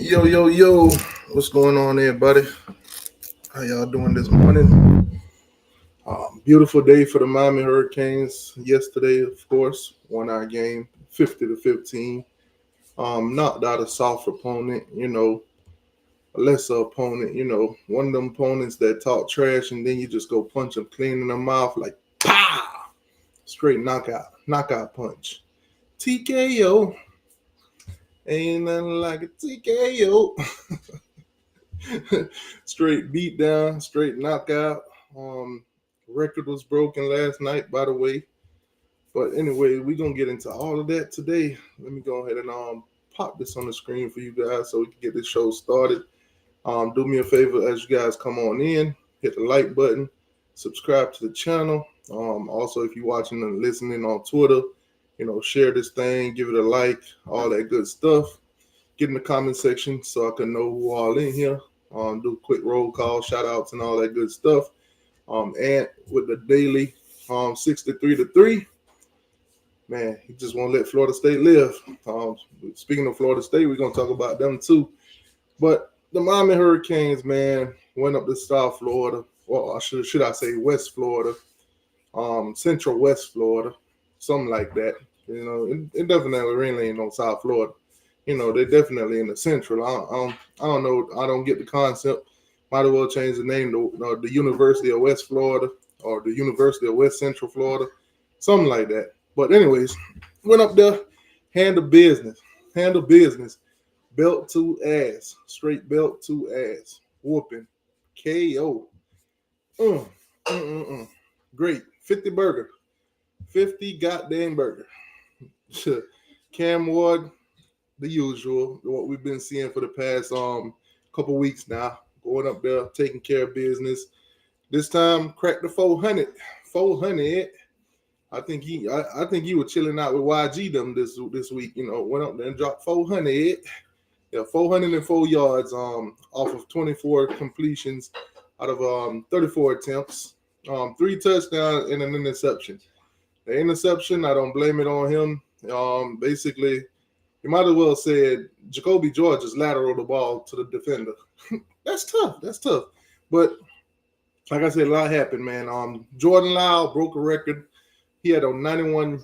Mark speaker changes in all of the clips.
Speaker 1: Yo, yo, yo, what's going on, everybody? How y'all doing this morning? Beautiful day for the Miami Hurricanes. Yesterday, of course, won our game 50-15. Knocked out a soft opponent, a lesser opponent, one of them opponents that talk trash and then you just go punch them clean in the mouth like pow! Straight knockout punch. TKO. Ain't nothing like a TKO. Straight beat down, straight knockout. Um, Record was broken last night, by the way. But anyway, we're gonna get into all of that today. Let me go ahead and pop this on the screen for you guys so we can get this show started. Do me a favor as you guys come on in, hit the like button, subscribe to the channel. Also, if you're watching and listening on Twitter, share this thing, give it a like, all that good stuff. Get in the comment section so I can know who all in here. Do a quick roll call, shout outs, and all that good stuff. And with the daily 63-3, man, he just won't let Florida State live. Speaking of Florida State, we're gonna talk about them too. But the Miami Hurricanes, man, went up to South Florida. Well, should I say West Florida, Central West Florida, something like that. It definitely really ain't no South Florida. They're definitely in the Central. I don't know. I don't get the concept. Might as well change the name to the University of West Florida or the University of West Central Florida, something like that. But anyways, went up there, handle business, belt to ass, straight belt to ass, whooping, KO. Mm, mm, mm, mm. Great, 50 goddamn burger. Cam Ward, the usual, what we've been seeing for the past couple weeks now. Going up there, taking care of business. This time, cracked the 400. 400. I think he was chilling out with YG them this week. Went up there and dropped 400. Yeah, 404 yards off of 24 completions out of 34 attempts. 3 touchdowns and an interception. The interception, I don't blame it on him. Basically, you might as well said Jacoby George just lateral the ball to the defender. That's tough. But like I said, a lot happened, man. Jordan Lyle broke a record. He had a 91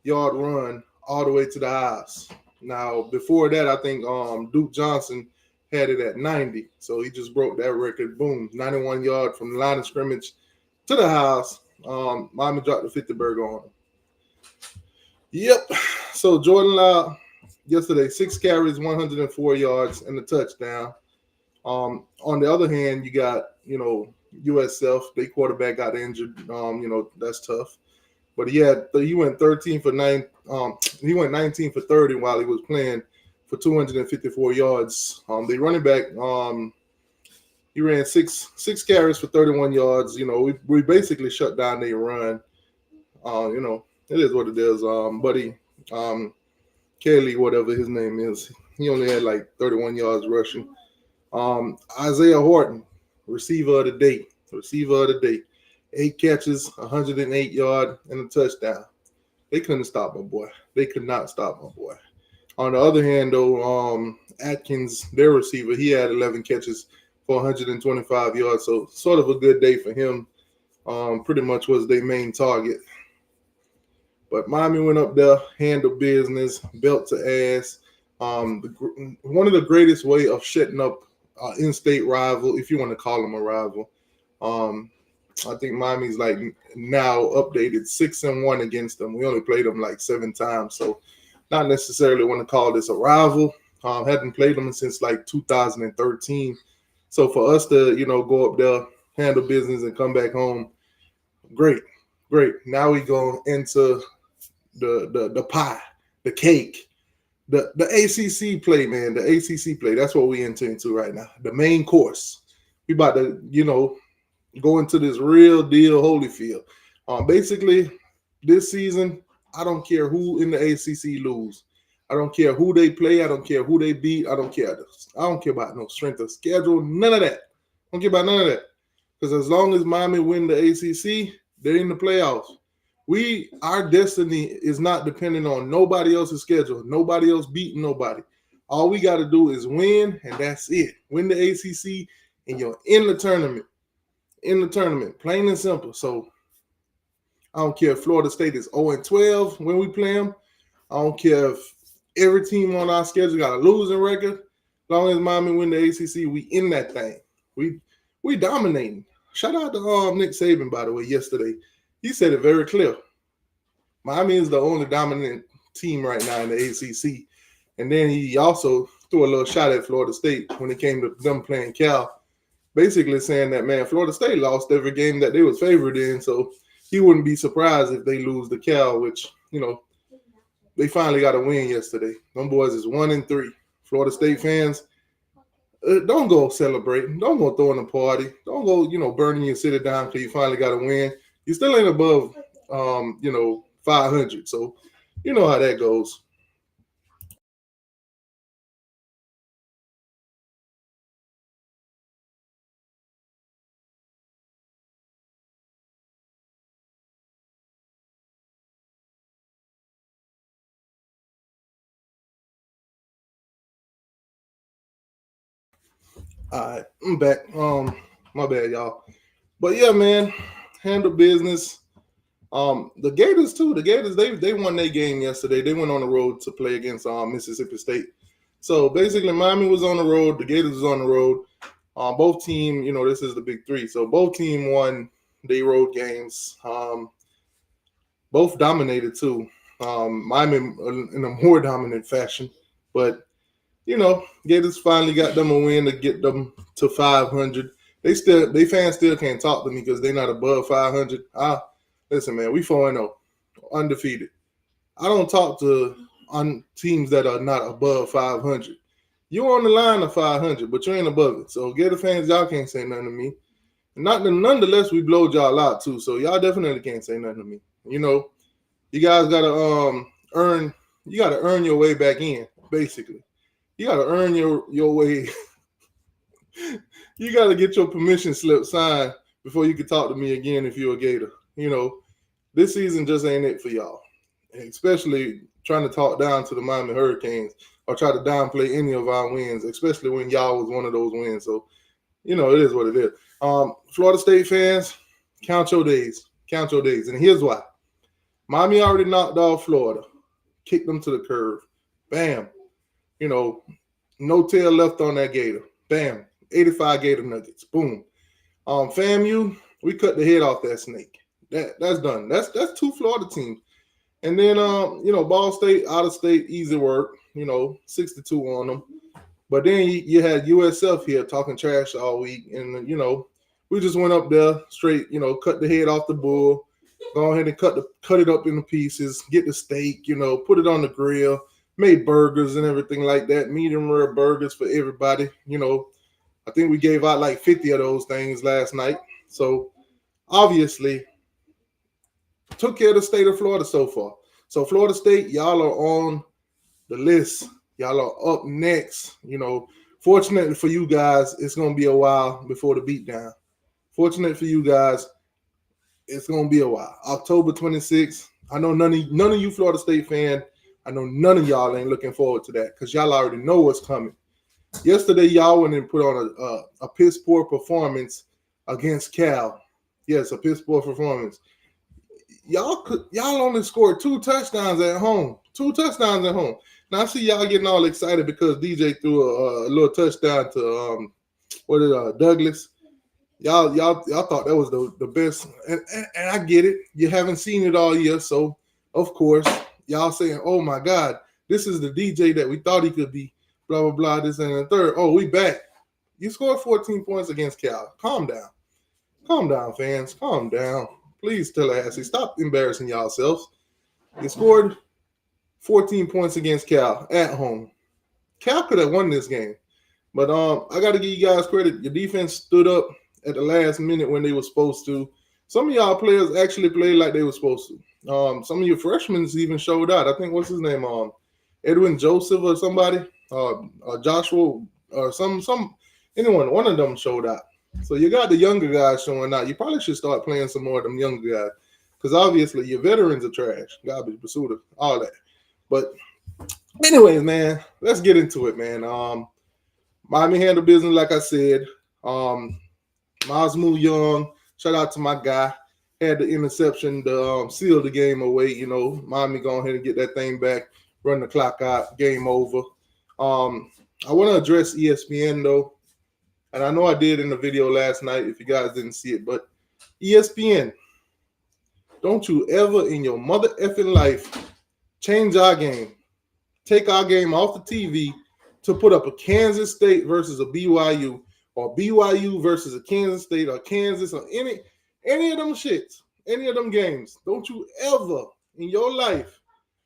Speaker 1: yard run all the way to the house. Now, before that, I think Duke Johnson had it at 90. So he just broke that record. Boom, 91 yard from the line of scrimmage to the house. Miami dropped the 50 burger on him. Yep. So Jordan Lyle yesterday, 6 carries, 104 yards, and a touchdown. On the other hand, you got, USF, their quarterback got injured. That's tough. But he went 13 for 9. He went 19 for 30 while he was playing for 254 yards. The running back, he ran six carries for 31 yards. We basically shut down their run. It is what it is. Buddy, Kelly, whatever his name is, he only had like 31 yards rushing. Isaiah Horton, receiver of the day. 8 catches, 108 yards, and a touchdown. They couldn't stop my boy. They could not stop my boy. On the other hand, though, Atkins, their receiver, he had 11 catches for 125 yards. So sort of a good day for him. Pretty much was their main target. But Miami went up there, handled business, belt to ass. One of the greatest way of shutting up in-state rival, if you want to call them a rival. I think Miami's like now updated 6-1 against them. We only played them like 7 times, so not necessarily want to call this a rival. Hadn't played them since like 2013. So for us to go up there, handle business, and come back home, great. Now we go into the pie, the cake. The ACC play, man, the ACC play, that's what we into right now. The main course. We about to, go into this real deal Holyfield. Basically, this season, I don't care who in the ACC lose. I don't care who they play. I don't care who they beat. I don't care. I don't care about no strength of schedule, none of that. I don't care about none of that. Because as long as Miami win the ACC, they're in the playoffs. Our destiny is not dependent on nobody else's schedule, nobody else beating nobody. All we got to do is win, and that's it. Win the ACC, and you're in the tournament. In the tournament, plain and simple. So I don't care if Florida State is 0-12 when we play them. I don't care if every team on our schedule got a losing record. As long as Miami win the ACC, we in that thing. We dominating. Shout out to Nick Saban, by the way, yesterday. He said it very clear. Miami is the only dominant team right now in the ACC. And then he also threw a little shot at Florida State when it came to them playing Cal, basically saying that, man, Florida State lost every game that they was favored in, so he wouldn't be surprised if they lose to Cal, which, they finally got a win yesterday. Them boys is 1-3. Florida State fans, don't go celebrating. Don't go throwing a party. Don't go, burning your city down because you finally got a win. You still ain't above, 500. So you know how that goes. All right, I'm back. My bad, y'all. But yeah, man, handle business. The Gators too. The Gators they won their game yesterday. They went on the road to play against Mississippi State. So basically, Miami was on the road. The Gators was on the road. Both team, this is the big three. So both team won their road games. Both dominated too. Miami in a more dominant fashion, but Gators finally got them a win to get them to 500. They fans still can't talk to me because they're not above 500. Listen, man, we 4-0, undefeated. I don't talk to on teams that are not above 500. You're on the line of 500, but you ain't above it. So Gator fans, y'all can't say nothing to me. Nonetheless, we blowed y'all out too. So y'all definitely can't say nothing to me. You guys gotta earn. You gotta earn your way back in, basically. You got to earn your way. You got to get your permission slip signed before you can talk to me again if you're a Gator. This season just ain't it for y'all. And especially trying to talk down to the Miami Hurricanes or try to downplay any of our wins, especially when y'all was one of those wins. So, it is what it is. Florida State fans, count your days. Count your days. And here's why. Miami already knocked off Florida. Kicked them to the curb. Bam. No tail left on that Gator. Bam. 85 Gator Nuggets. Boom. FAMU, we cut the head off that snake. That's done. That's 2 Florida teams. And then Ball State, out of state, easy work. 62 on them. But then you had USF here talking trash all week, and we just went up there straight. Cut the head off the bull. Go ahead and cut it up into pieces. Get the steak. Put it on the grill. Made burgers and everything like that, medium rare burgers for everybody. I think we gave out like 50 of those things last night. So obviously took care of the state of Florida so far. So Florida State, y'all are on the list. Y'all are up next. Fortunately for you guys, it's going to be a while before the beatdown. Fortunate for you guys, it's going to be a while. October 26th. I know none of you Florida State fans, I know none of y'all ain't looking forward to that because y'all already know what's coming. Yesterday, y'all went and put on a piss poor performance against Cal. Yes, a piss poor performance. Y'all only scored 2 touchdowns at home. 2 touchdowns at home. Now I see y'all getting all excited because DJ threw a little touchdown to Douglas. Y'all thought that was the best, and I get it. You haven't seen it all year, so of course. Y'all saying, oh, my God, this is the DJ that we thought he could be, blah, blah, blah, this and the third. Oh, we back. You scored 14 points against Cal. Calm down. Calm down, fans. Calm down. Please, Tallahassee, stop embarrassing yourselves. You scored 14 points against Cal at home. Cal could have won this game. But I got to give you guys credit. Your defense stood up at the last minute when they were supposed to. Some of y'all players actually played like they were supposed to. Some of your freshmen even showed out. I think what's his name? Edwin Joseph or somebody, Joshua or anyone. One of them showed out. So you got the younger guys showing out. You probably should start playing some more of them younger guys because obviously your veterans are trash, garbage, pursuit, all that. But Anyways, man, let's get into it, man. Miami handled business, like I said. Um, Miles moved young. Shout out to my guy. Had the interception to seal the game away. Miami go ahead and get that thing back, run the clock out, game over. I want to address ESPN though, and I know I did in the video last night. If you guys didn't see it, but ESPN, don't you ever in your mother effing life change our game, take our game off the TV to put up a Kansas State versus a BYU, or BYU versus a Kansas State, or Kansas, or any of them shits, any of them games. Don't you ever in your life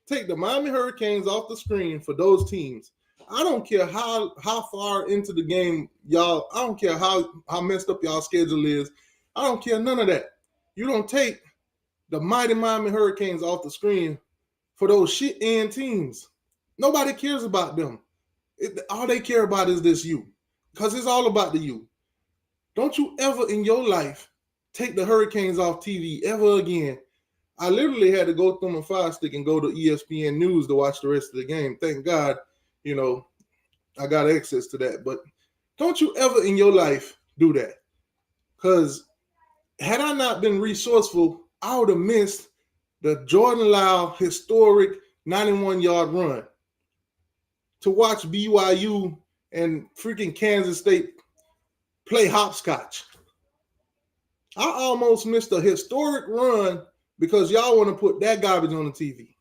Speaker 1: take the Miami Hurricanes off the screen for those teams. I don't care how far into the game y'all, I don't care how messed up y'all schedule is. I don't care none of that. You don't take the mighty Miami Hurricanes off the screen for those shit end teams. Nobody cares about them. All they care about is this you, because it's all about the you. Don't you ever in your life take the Hurricanes off TV ever again. I literally had to go through my Fire Stick and go to ESPN News to watch the rest of the game. Thank God, I got access to that. But don't you ever in your life do that. Because had I not been resourceful, I would have missed the Jordan Lyle historic 91-yard run to watch BYU and freaking Kansas State play hopscotch. I almost missed a historic run because y'all want to put that garbage on the TV.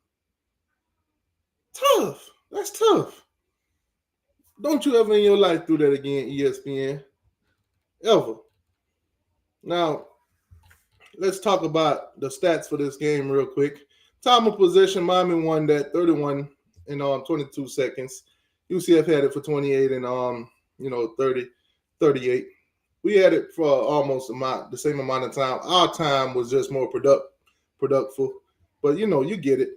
Speaker 1: Tough. That's tough. Don't you ever in your life do that again, ESPN. Ever. Now, let's talk about the stats for this game real quick. Time of possession, Miami won that 31 in 22 seconds. UCF had it for 28 and 38. We had it for almost the same amount of time. Our time was just more productive. But you get it.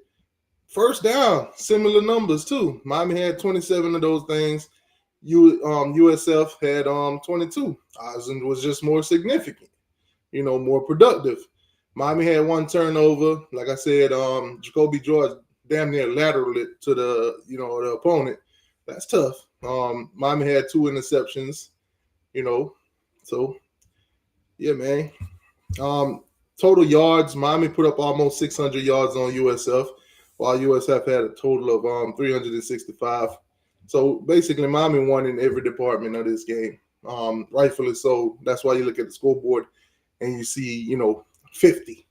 Speaker 1: First down, similar numbers too. Miami had 27 of those things. USF had 22. Ours was just more significant, more productive. Miami had one turnover. Like I said, Jacoby George damn near lateraled it to the opponent. That's tough. Miami had 2 interceptions, So yeah, man. Total yards, Miami put up almost 600 yards on USF, while USF had a total of 365. So basically, Miami won in every department of this game. Rightfully so. That's why you look at the scoreboard and you see, 50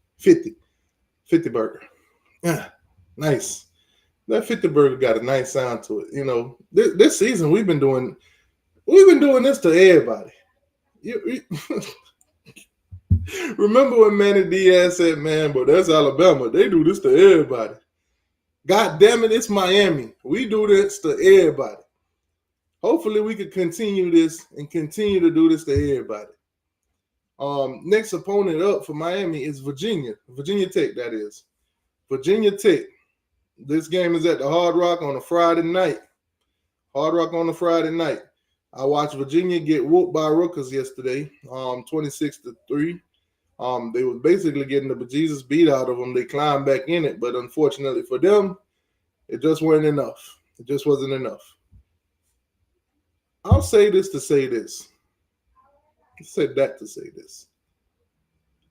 Speaker 1: burger. Yeah, nice. That 50 burger got a nice sound to it. This season we've been doing this to everybody. Remember when Manny Diaz said, man, but that's Alabama. They do this to everybody. God damn it, it's Miami. We do this to everybody. Hopefully we can continue this and continue to do this to everybody. Next opponent up for Miami is Virginia. Virginia Tech, that is. Virginia Tech. This game is at the Hard Rock on a Friday night. I watched Virginia get whooped by Rutgers yesterday, 26-3. They were basically getting the bejesus beat out of them. They climbed back in it, but unfortunately for them, it just wasn't enough. It just wasn't enough. I'll say this to say this. I said that to say this.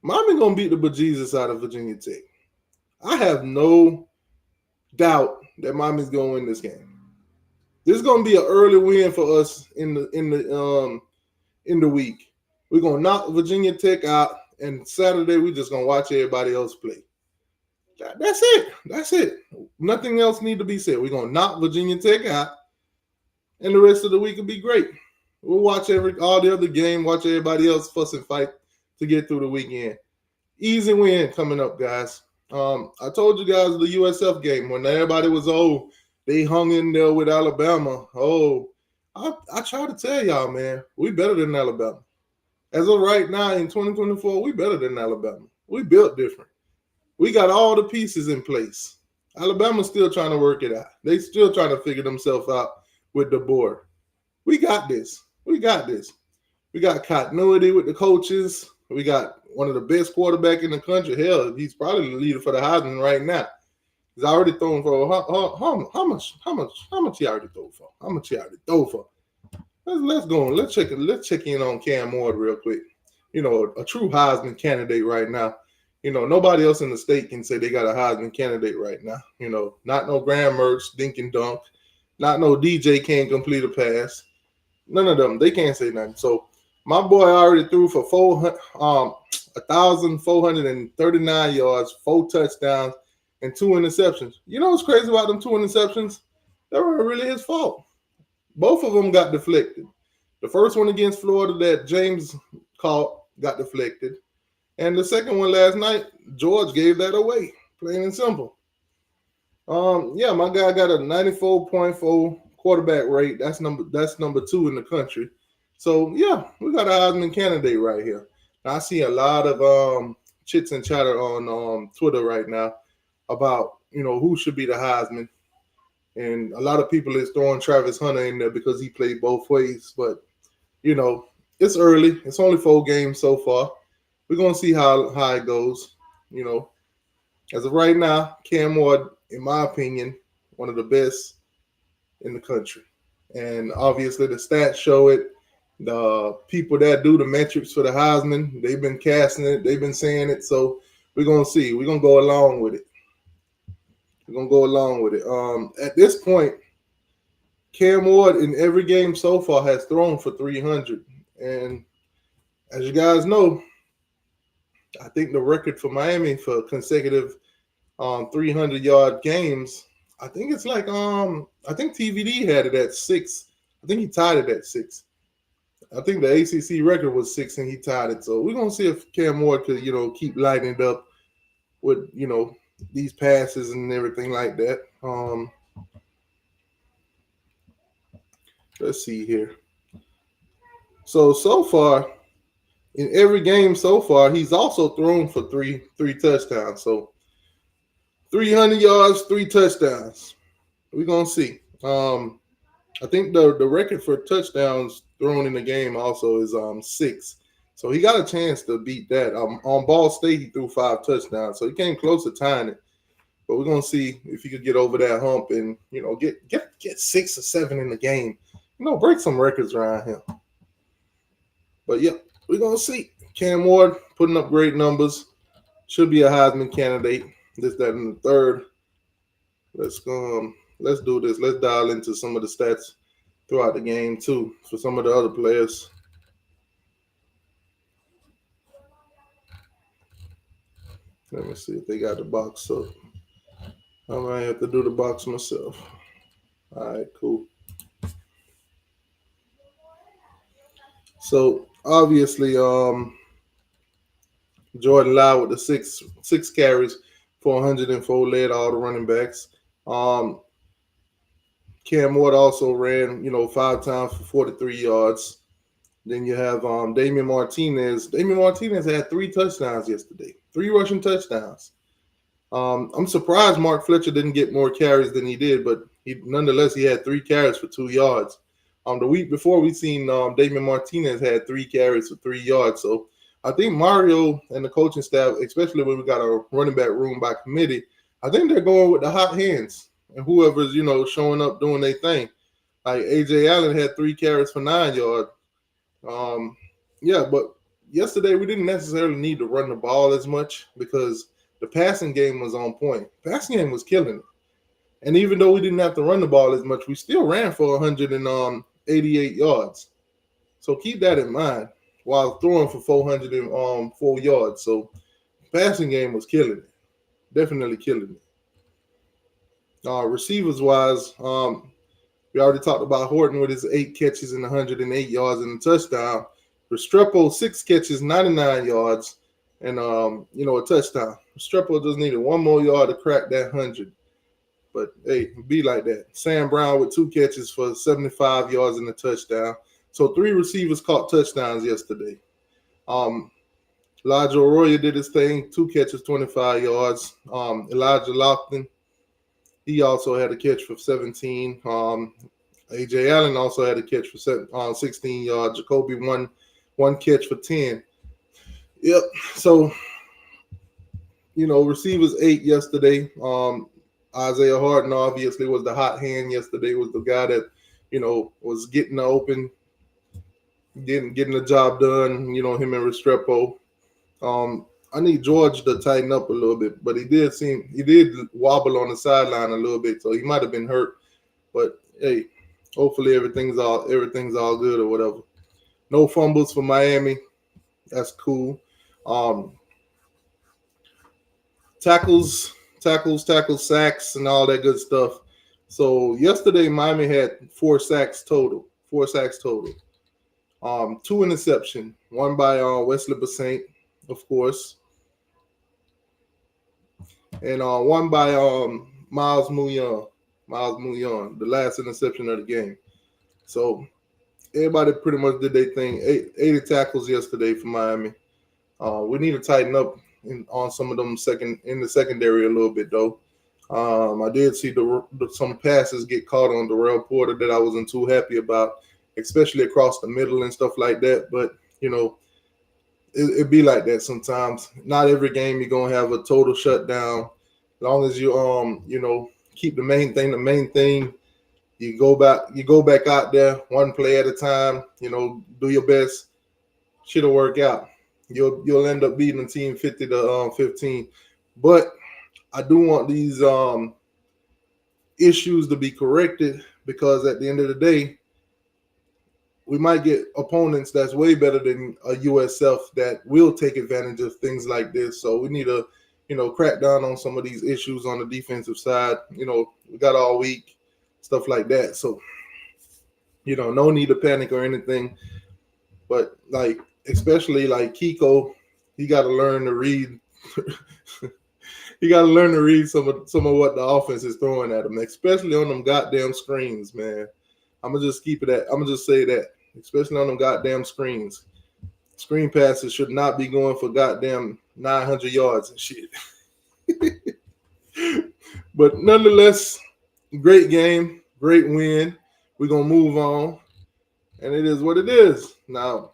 Speaker 1: Miami gonna beat the bejesus out of Virginia Tech. I have no doubt that Miami's gonna win this game. This is gonna be an early win for us in the week. We're gonna knock Virginia Tech out, and Saturday we're just gonna watch everybody else play. That's it. Nothing else need to be said. We're gonna knock Virginia Tech out, and the rest of the week will be great. We'll watch all the other game, watch everybody else fuss and fight to get through the weekend. Easy win coming up, guys. I told you guys the USF game when everybody was they hung in there with Alabama. I try to tell y'all, man, we better than Alabama. As of right now in 2024, we better than Alabama. We built different. We got all the pieces in place. Alabama's still trying to work it out. They still trying to figure themselves out with the board. We got this. We got continuity with the coaches. We got one of the best quarterbacks in the country. Hell, he's probably the leader for the Heisman right now. He's already thrown for how much he already throw for? How much he already throw for? Let's go on. Let's check in on Cam Ward real quick. A true Heisman candidate right now. Nobody else in the state can say they got a Heisman candidate right now. Not no Graham Mertz, dink and dunk, not no DJ can't complete a pass. None of them. They can't say nothing. So my boy already threw for 1,439 yards, 4 touchdowns, and 2 interceptions. You know what's crazy about them 2 interceptions? They weren't really his fault. Both of them got deflected. The first one against Florida that James caught got deflected. And the second one last night, George gave that away. Plain and simple. Yeah, my guy got a 94.4 quarterback rate. That's number 2 in the country. So yeah, we got a Heisman candidate right here. Now, I see a lot of chits and chatter on Twitter right now about who should be the Heisman, and a lot of people is throwing Travis Hunter in there because he played both ways. But it's early. It's only 4 games so far. We're gonna see how it goes. As of right now, Cam Ward, in my opinion, one of the best in the country. And obviously the stats show it. The people that do the metrics for the Heisman, they've been casting it, they've been saying it. So we're gonna see. We're gonna go along with it. At this point, Cam Ward in every game so far has thrown for 300. And as you guys know, I think the record for Miami for consecutive 300-yard games, I think it's like I think TVD had it at 6. I think he tied it at 6. I think the ACC record was 6 and he tied it. So we're gonna see if Cam Ward could keep lighting it up with these passes and everything like that. Let's see here. So far in every game so far, he's also thrown for three touchdowns. So 300 yards, 3 touchdowns. We're gonna see. I think the record for touchdowns thrown in the game also is 6. So he got a chance to beat that. On Ball State, he threw 5 touchdowns, so he came close to tying it. But we're gonna see if he could get over that hump and get 6 or 7 in the game. Break some records around him. But yeah, we're gonna see. Cam Ward putting up great numbers. Should be a Heisman candidate. This, that, and the third. Let's do this. Let's dial into some of the stats throughout the game too for some of the other players. Let me see if they got the box up. I might have to do the box myself. All right, cool. So obviously, Jordan Love with the six carries for 104 led all the running backs. Cam Ward also ran, 5 times for 43 yards. Then you have Damian Martinez. Damian Martinez had 3 touchdowns yesterday, 3 rushing touchdowns. I'm surprised Mark Fletcher didn't get more carries than he did, but nonetheless, he had 3 carries for 2 yards. The week before, we seen Damian Martinez had 3 carries for 3 yards. So I think Mario and the coaching staff, especially when we got a running back room by committee, I think they're going with the hot hands and whoever's, showing up doing their thing. Like A.J. Allen had 3 carries for 9 yards. Yeah, but yesterday we didn't necessarily need to run the ball as much because the passing game was on point. Passing game was killing it. And even though we didn't have to run the ball as much, we still ran for 188 yards. So keep that in mind while throwing for 404 yards. So passing game was killing it. Definitely killing it. Receivers wise, we already talked about Horton with his 8 catches and 108 yards and a touchdown. Restrepo, 6 catches, 99 yards, and a touchdown. Restrepo just needed 1 more yard to crack that 100. But hey, be like that. Sam Brown with 2 catches for 75 yards and a touchdown. So 3 receivers caught touchdowns yesterday. Elijah Arroyo did his thing, 2 catches, 25 yards. Elijah Lofton, he also had a catch for 17. A.J. Allen also had a catch for 16 yards. Jacoby one catch for 10. Yep. So, receivers 8 yesterday. Isaiah Harden obviously was the hot hand yesterday. Was the guy that was getting the open, getting the job done. Him and Restrepo. I need George to tighten up a little bit, but he did wobble on the sideline a little bit, so he might have been hurt. But hey, hopefully everything's all good or whatever. No fumbles for Miami. That's cool. Um, tackles, sacks, and all that good stuff. So yesterday, Miami had 4 sacks total. 4 sacks total. 2 interception. One by Wesley Bassint, of course, and one by Miles Muyon. Miles Muyon, the last interception of the game. So everybody pretty much did their thing. 80 tackles yesterday for Miami. We need to tighten up on some of them in the secondary a little bit though. I did see some passes get caught on Darrell Porter that I wasn't too happy about, especially across the middle and stuff like that. But it be like that sometimes. Not every game you're gonna have a total shutdown. As long as you keep the main thing the main thing. You go back out there one play at a time. Do your best. Shit'll work out. You'll end up beating the team 50-15. But I do want these issues to be corrected, because at the end of the day, we might get opponents that's way better than a USF that will take advantage of things like this. So we need to, crack down on some of these issues on the defensive side. We got all week, stuff like that. So, no need to panic or anything. But especially Kiko, he got to learn to read. He got to learn to read some of what the offense is throwing at him, especially on them goddamn screens, man. I'm gonna just keep it at. I'm gonna just say that, especially on them goddamn screens. Screen passes should not be going for goddamn 900 yards and shit. But nonetheless, great game, great win. We're gonna move on, and it is what it is. Now,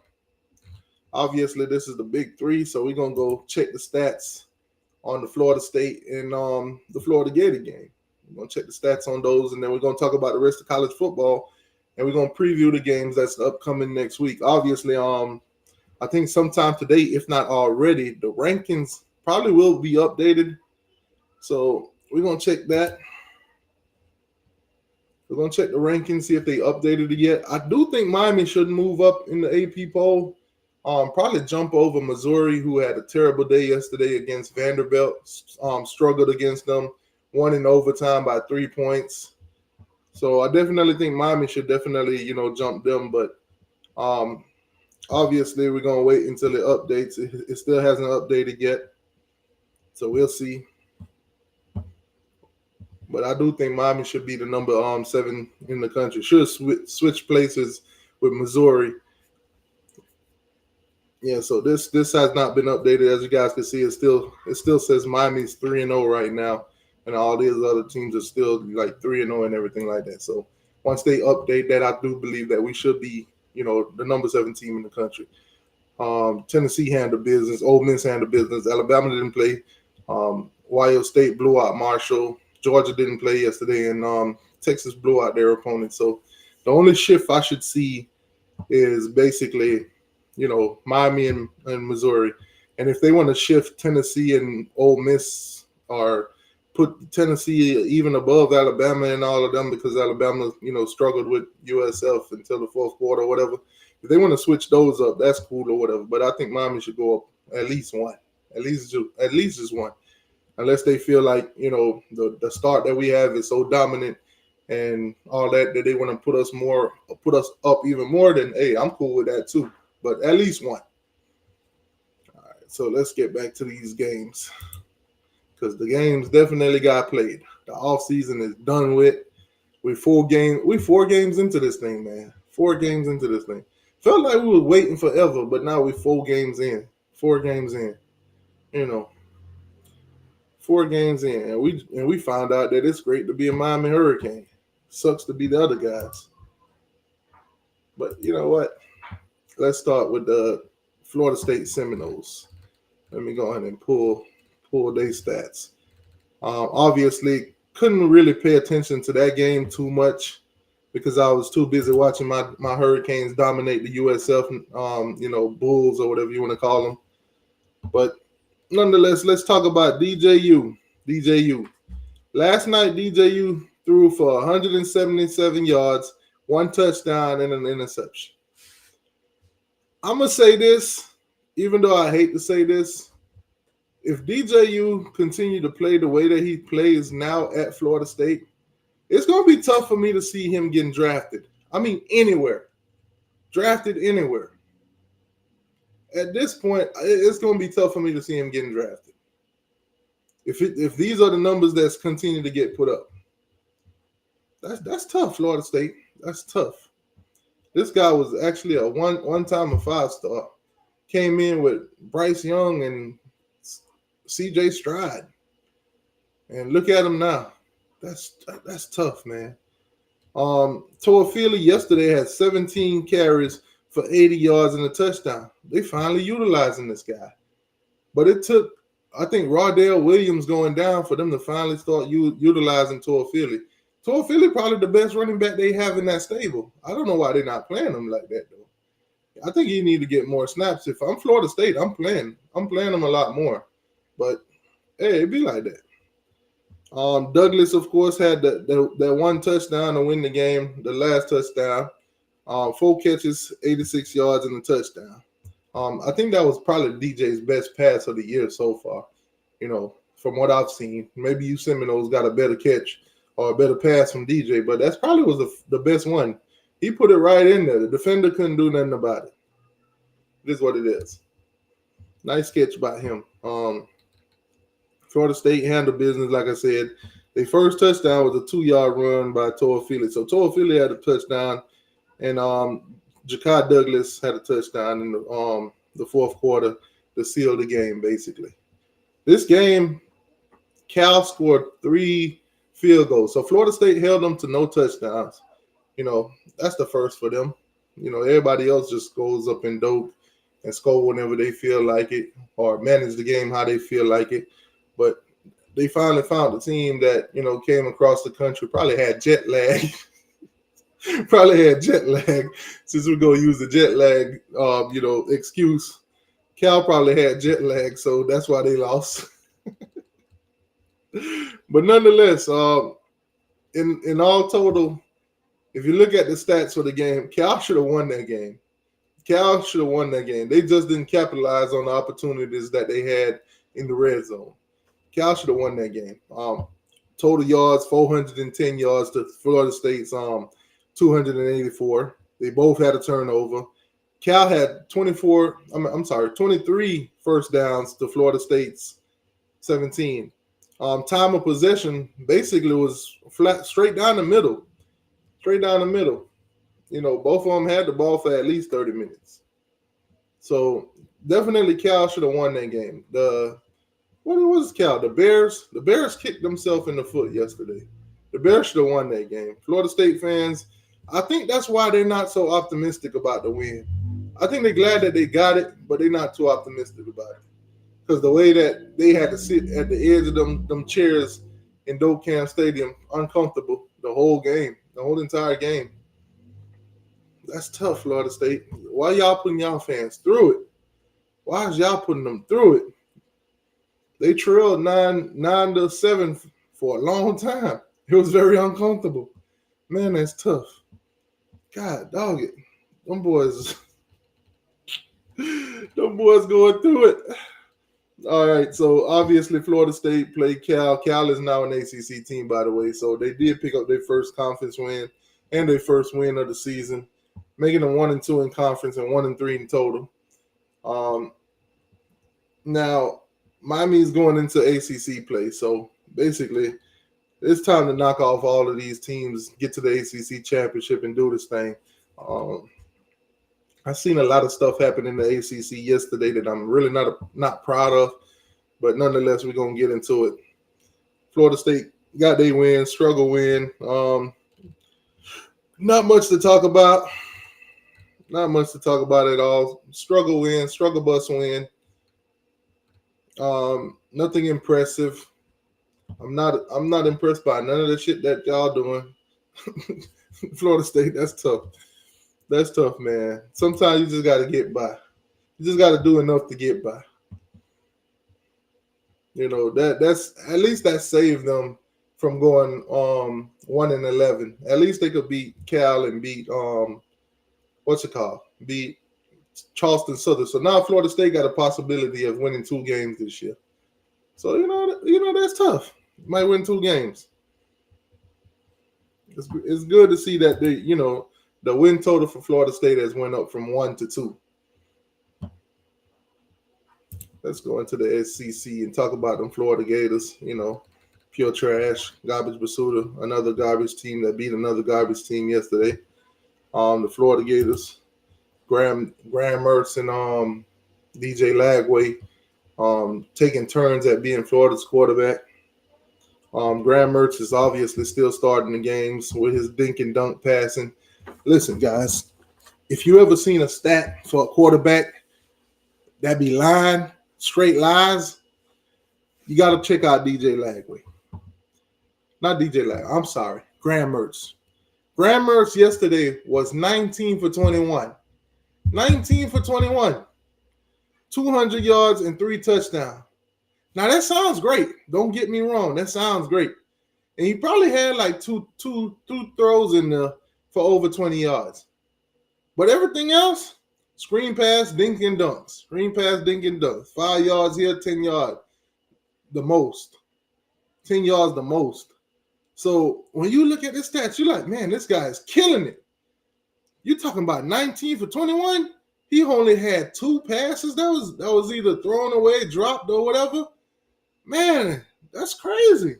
Speaker 1: obviously, this is the big three, so we're gonna go check the stats on the Florida State and the Florida Gator game. We're going to check the stats on those, and then we're going to talk about the rest of college football, and we're going to preview the games that's upcoming next week. Obviously, I think sometime today, if not already, the rankings probably will be updated. So we're going to check that. We're going to check the rankings, see if they updated it yet. I do think Miami should move up in the AP poll. Probably jump over Missouri, who had a terrible day yesterday against Vanderbilt. Struggled against them, won in overtime by 3 points. So I definitely think Miami should definitely, jump them. But obviously, we're gonna wait until it updates. It still hasn't updated yet, so we'll see. But I do think Miami should be the number 7 in the country. Should switch places with Missouri. Yeah, so this has not been updated. As you guys can see, it still says Miami's 3-0 right now, and all these other teams are still 3-0 and everything like that. So once they update that, I do believe that we should be, the number 7 team in the country. Tennessee handled business. Ole Miss handled business. Alabama didn't play. Ohio State blew out Marshall. Georgia didn't play yesterday, and Texas blew out their opponent. So the only shift I should see is basically Miami and Missouri. And if they want to shift Tennessee and Ole Miss, or put Tennessee even above Alabama and all of them, because Alabama, struggled with USF until the fourth quarter or whatever. If they want to switch those up, that's cool or whatever. But I think Miami should go up at least one. At least just one. Unless they feel like, the start that we have is so dominant and all that they want to put us up even more, then hey, I'm cool with that too. But at least one. All right, so let's get back to these games, because the games definitely got played. The offseason is done with. We 4 games into this thing, man. 4 games into this thing. Felt like we were waiting forever, but now we're 4 games in. 4 games in. 4 games in, and we found out that it's great to be a Miami Hurricane. Sucks to be the other guys. But you know what? Let's start with the Florida State Seminoles. Let me go ahead and pull their stats. Obviously, couldn't really pay attention to that game too much because I was too busy watching my Hurricanes dominate the USF, Bulls or whatever you want to call them. But nonetheless, let's talk about DJU. DJU. Last night, DJU threw for 177 yards, 1 touchdown, and an interception. I'm going to say this, even though I hate to say this. If DJU continue to play the way that he plays now at Florida State, it's going to be tough for me to see him getting drafted. I mean, anywhere. Drafted anywhere. At this point, it's going to be tough for me to see him getting drafted. If these are the numbers that's continue to get put up, that's tough, Florida State. That's tough. This guy was actually a one-time a 5-star. Came in with Bryce Young and CJ Stride. And look at him now. That's tough, man. Toafili yesterday had 17 carries for 80 yards and a touchdown. They finally utilizing this guy. But it took, I think, Rodale Williams going down for them to finally start utilizing Toafili. Toafili probably the best running back they have in that stable. I don't know why they're not playing him like that, though. I think he need to get more snaps. If I'm Florida State, I'm playing him a lot more. But, hey, it be like that. Douglas, of course, had that 1 touchdown to win the game, the last touchdown. 4 catches, 86 yards, and a touchdown. I think that was probably DJ's best pass of the year so far, from what I've seen. Maybe you Seminoles got a better catch or a better pass from DJ, but that's probably was the best one. He put it right in there. The defender couldn't do nothing about it. It is what it is. Nice catch by him. Florida State handled business, like I said. Their first touchdown was a 2-yard run by Toafili. So Toafili had a touchdown, and Ja'Kai Douglas had a touchdown in the fourth quarter to seal the game, basically. This game, Cal scored 3 field goals. So Florida State held them to no touchdowns. That's the first for them. Everybody else just goes up and dope and score whenever they feel like it or manage the game how they feel like it. But they finally found a team that, came across the country, probably had jet lag. Since we're going to use the jet lag, excuse. Cal probably had jet lag, so that's why they lost. But nonetheless, in all total, if you look at the stats for the game, Cal should have won that game. They just didn't capitalize on the opportunities that they had in the red zone. Cal should have won that game. Total yards, 410 yards to Florida State's 284. They both had a turnover. Cal had 23 first downs to Florida State's 17. Time of possession basically was flat, straight down the middle. Both of them had the ball for at least 30 minutes. So definitely Cal should have won that game. What was Cal? The Bears kicked themselves in the foot yesterday. The Bears should have won that game. Florida State fans, I think that's why they're not so optimistic about the win. I think they're glad that they got it, but they're not too optimistic about it. Because the way that they had to sit at the edge of them chairs in Doak Cam Stadium, uncomfortable the whole entire game. That's tough, Florida State. Why y'all putting y'all fans through it? Why is y'all putting them through it? They trailed 9-7 for a long time. It was very uncomfortable. Man, that's tough. God, dog it. Them boys going through it. All right, so obviously Florida State played Cal. Cal is now an ACC team, by the way. So they did pick up their first conference win and their first win of the season, making them 1-2 in conference and 1-3 in total. Now, Miami is going into ACC play. So basically, it's time to knock off all of these teams, get to the ACC championship, and do this thing. I've seen a lot of stuff happen in the ACC yesterday that I'm really not proud of, but nonetheless, we're going to get into it. Florida State got their win, struggle win. Not much to talk about. Not much to talk about at all. Struggle win, struggle bus win. Nothing impressive. I'm not impressed by none of the shit that y'all doing. Florida State, that's tough. That's tough, man. Sometimes you just got to get by. You just got to do enough to get by. That's at least that saved them from going 1-11. At least they could beat Cal and beat what's it called? Beat Charleston Southern. So now Florida State got a possibility of winning 2 games this year. So that's tough. Might win 2 games. It's good to see that the win total for Florida State has went up from 1 to 2. Let's go into the SEC and talk about them Florida Gators. Pure trash, garbage Basuda, another garbage team that beat another garbage team yesterday. The Florida Gators, Graham Mertz and DJ Lagway taking turns at being Florida's quarterback. Graham Mertz is obviously still starting the games with his dink and dunk passing. Listen, guys, if you ever seen a stat for a quarterback that be lying, straight lies, you got to check out DJ Lagway. Not DJ Lagway. I'm sorry. Graham Mertz. Graham Mertz yesterday was 19 for 21. 19 for 21. 200 yards and 3 touchdowns. Now, that sounds great. Don't get me wrong. That sounds great. And he probably had like two throws in there for over 20 yards. But everything else, screen pass, dink and dunks. Screen pass, dink and dunks. 5 yards here, 10 yards. The most. 10 yards the most. So when you look at the stats, you're like, man, this guy is killing it. You're talking about 19 for 21? He only had 2 passes that was either thrown away, dropped, or whatever. Man, that's crazy.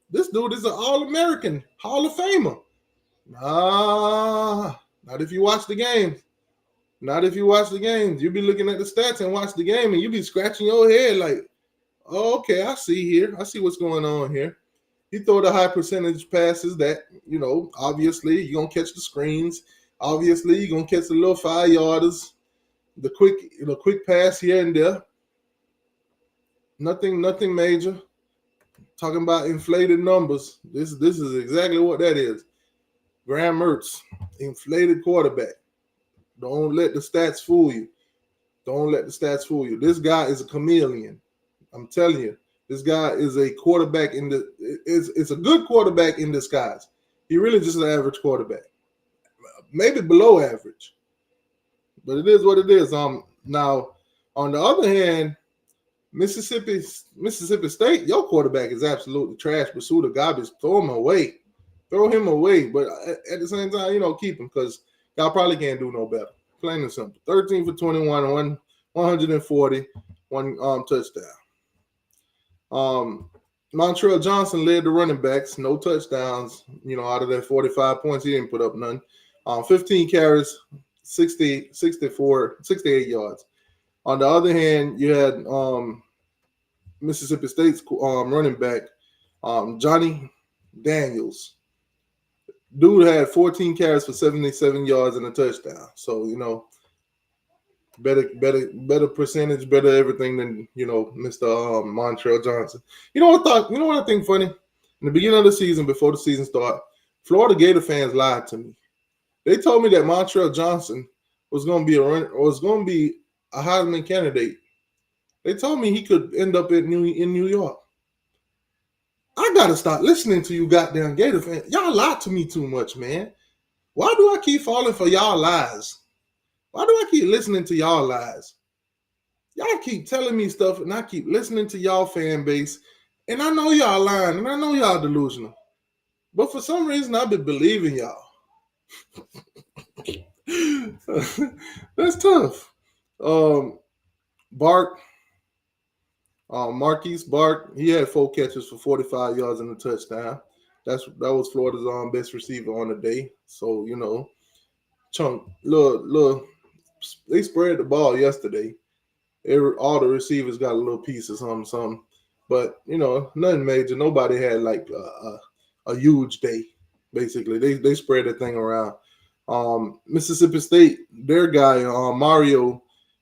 Speaker 1: This dude is an All-American, Hall of Famer. Nah, not if you watch the games. Not if you watch the games. You be looking at the stats and watch the game, and you be scratching your head like, oh, okay, I see here. I see what's going on here. He throw the high percentage passes that, obviously you're going to catch the screens. Obviously, you're going to catch the little 5-yarders, the quick pass here and there. Nothing major. Talking about inflated numbers. This is exactly what that is. Graham Mertz, inflated quarterback. Don't let the stats fool you. Don't let the stats fool you. This guy is a chameleon. I'm telling you. This guy is a quarterback it's a good quarterback in disguise. He really just an average quarterback. Maybe below average. But it is what it is. Now, on the other hand, Mississippi State, your quarterback is absolutely trash. Basuda garbage. Throw him away. But at the same time, keep him because y'all probably can't do no better. Plain and simple. 13 for 21, 140, one touchdown. Montreal Johnson led the running backs, no touchdowns. Out of that 45 points, he didn't put up none. 15 carries, 68 yards. On the other hand, you had Mississippi State's running back, Johnny Daniels. Dude had 14 carries for 77 yards and a touchdown. So, better percentage, better everything than, Mr. Montreal Johnson. You know what I think funny? In the beginning of the season, before the season started, Florida Gator fans lied to me. They told me that Montreal Johnson was going to be a Heisman candidate. They told me he could end up in New York. I gotta stop listening to you goddamn Gator fans. Y'all lie to me too much, man. Why do I keep falling for y'all lies? Why do I keep listening to y'all lies? Y'all keep telling me stuff, and I keep listening to y'all fan base, and I know y'all lying, and I know y'all delusional. But for some reason, I've been believing y'all. That's tough. Marquise Bart, he had 4 catches for 45 yards and a touchdown. That was Florida's best receiver on the day. So, chunk, little, they spread the ball yesterday. All the receivers got a little piece of something. But, nothing major. Nobody had like a huge day, basically. They spread the thing around. Mississippi State, their guy, Mario,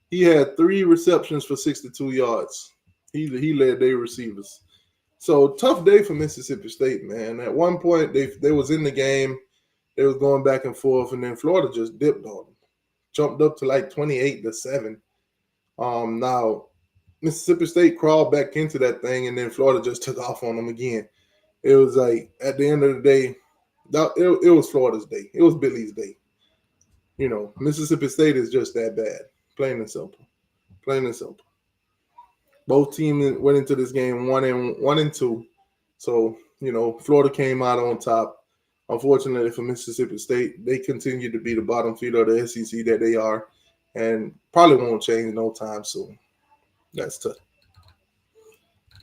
Speaker 1: he had 3 receptions for 62 yards. He led their receivers. So tough day for Mississippi State, man. At one point, they was in the game, they was going back and forth, and then Florida just dipped on them, jumped up to like 28-7. Now Mississippi State crawled back into that thing, and then Florida just took off on them again. It was like at the end of the day, it was Florida's day. It was Billy's day. Mississippi State is just that bad, plain and simple, plain and simple. Both teams went into this game one and two, so Florida came out on top. Unfortunately for Mississippi State, they continue to be the bottom feeder of the SEC that they are, and probably won't change no time soon. That's tough.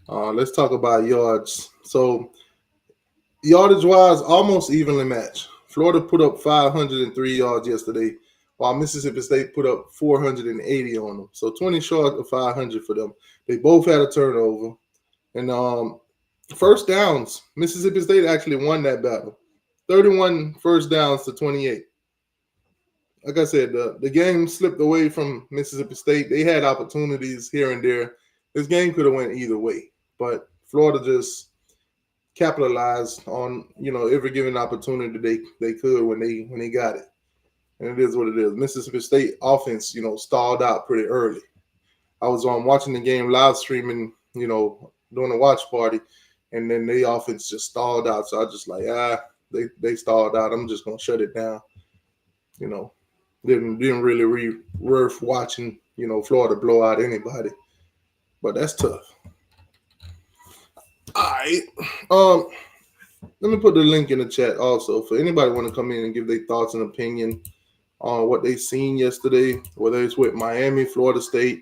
Speaker 1: Let's talk about yards. So yardage wise, almost evenly matched. Florida put up 503 yards yesterday, while Mississippi State put up 480 on them. So 20 short of 500 for them. They both had a turnover. And first downs, Mississippi State actually won that battle. 31 first downs to 28. Like I said, the game slipped away from Mississippi State. They had opportunities here and there. This game could have went either way, but Florida just capitalized on every given opportunity they could when they got it. And it is what it is. Mississippi State offense, stalled out pretty early. I was watching the game live streaming, doing a watch party, and then the offense just stalled out. So I just like, they stalled out. I'm just gonna shut it down. You know, didn't really worth watching. Florida blow out anybody, but that's tough. All right. Let me put the link in the chat also for anybody want to come in and give their thoughts and opinion on what they seen yesterday, whether it's with Miami, Florida State,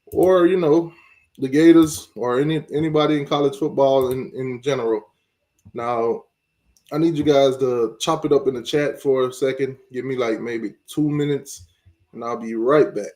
Speaker 1: or the Gators, or anybody in college football in general. Now, I need you guys to chop it up in the chat for a second. Give me like maybe 2 minutes, and I'll be right back.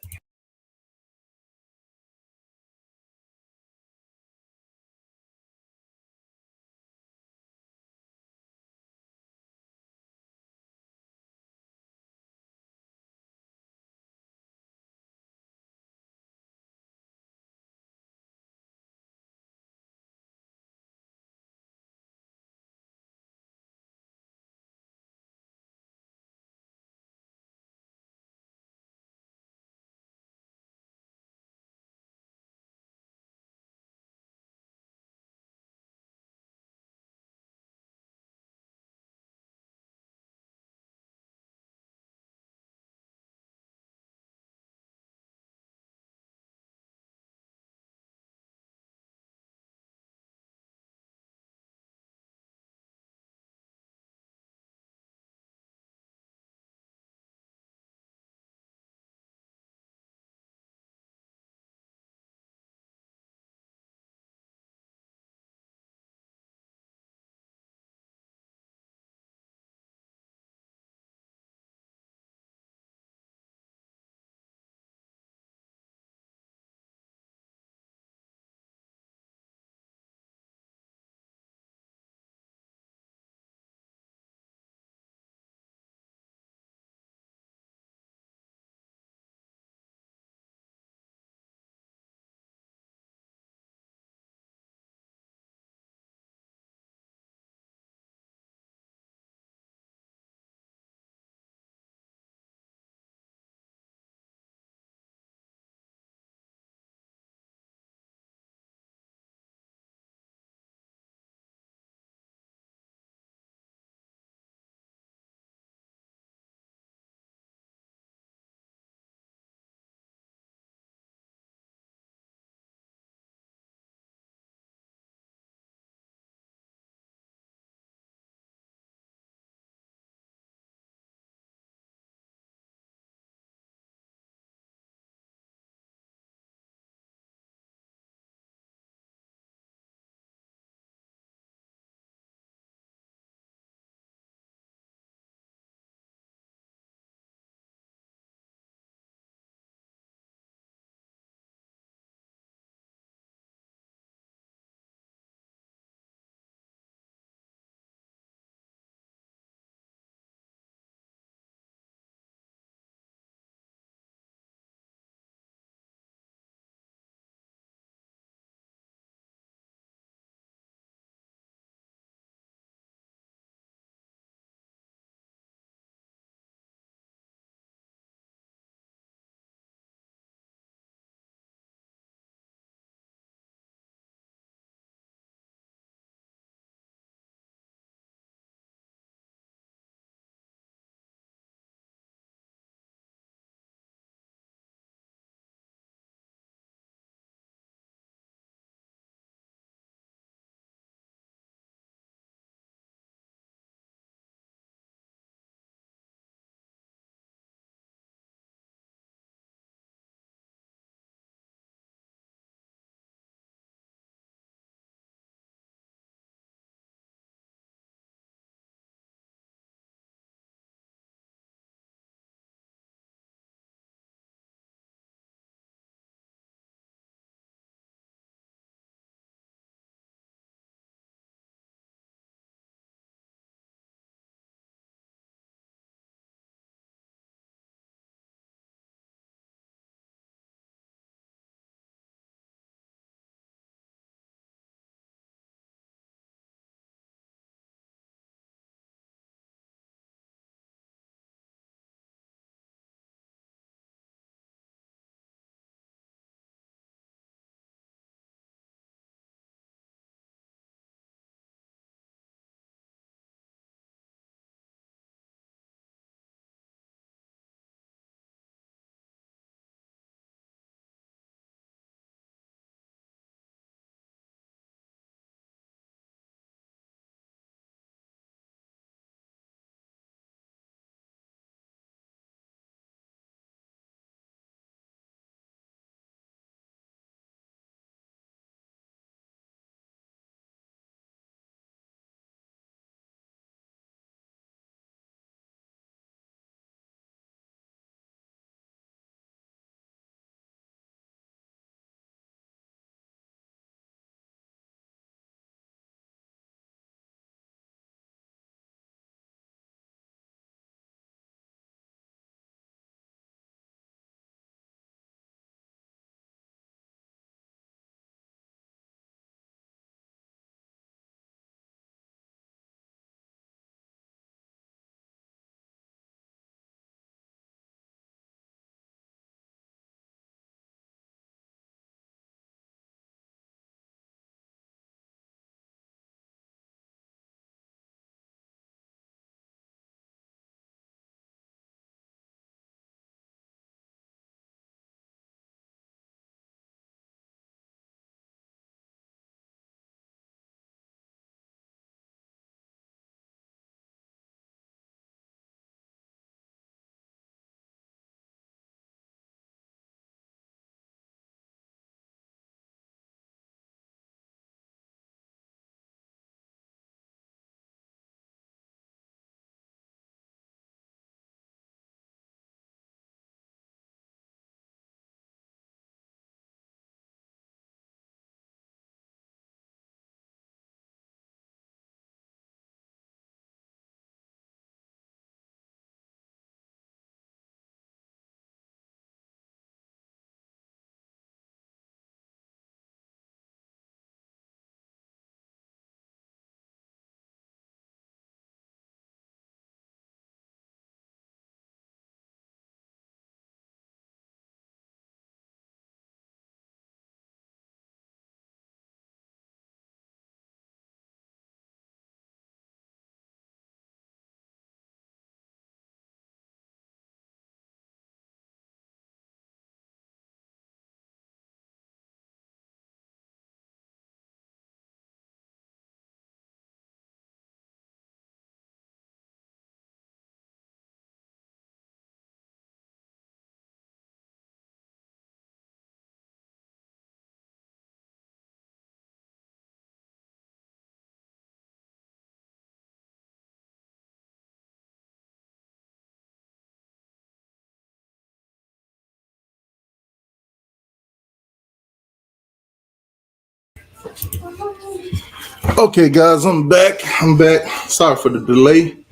Speaker 1: Okay, guys, I'm back. I'm back. Sorry for the delay,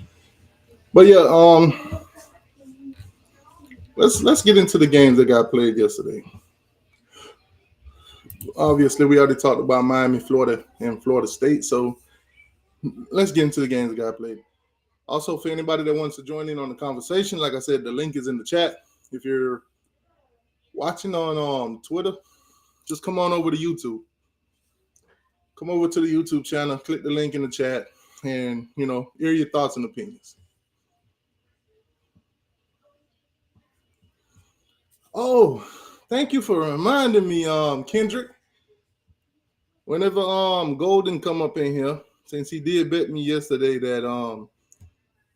Speaker 1: but yeah, let's get into the games that got played yesterday. Obviously, we already talked about Miami, Florida, and Florida State, so let's get into the games that got played. Also, for anybody that wants to join in on the conversation, like I said, the link is in the chat. If you're watching on Twitter, just come on over to YouTube. Come over to the YouTube channel, click the link in the chat, and hear your thoughts and opinions. Oh, thank you for reminding me, Kendrick. Whenever Golden come up in here, since he did bet me yesterday that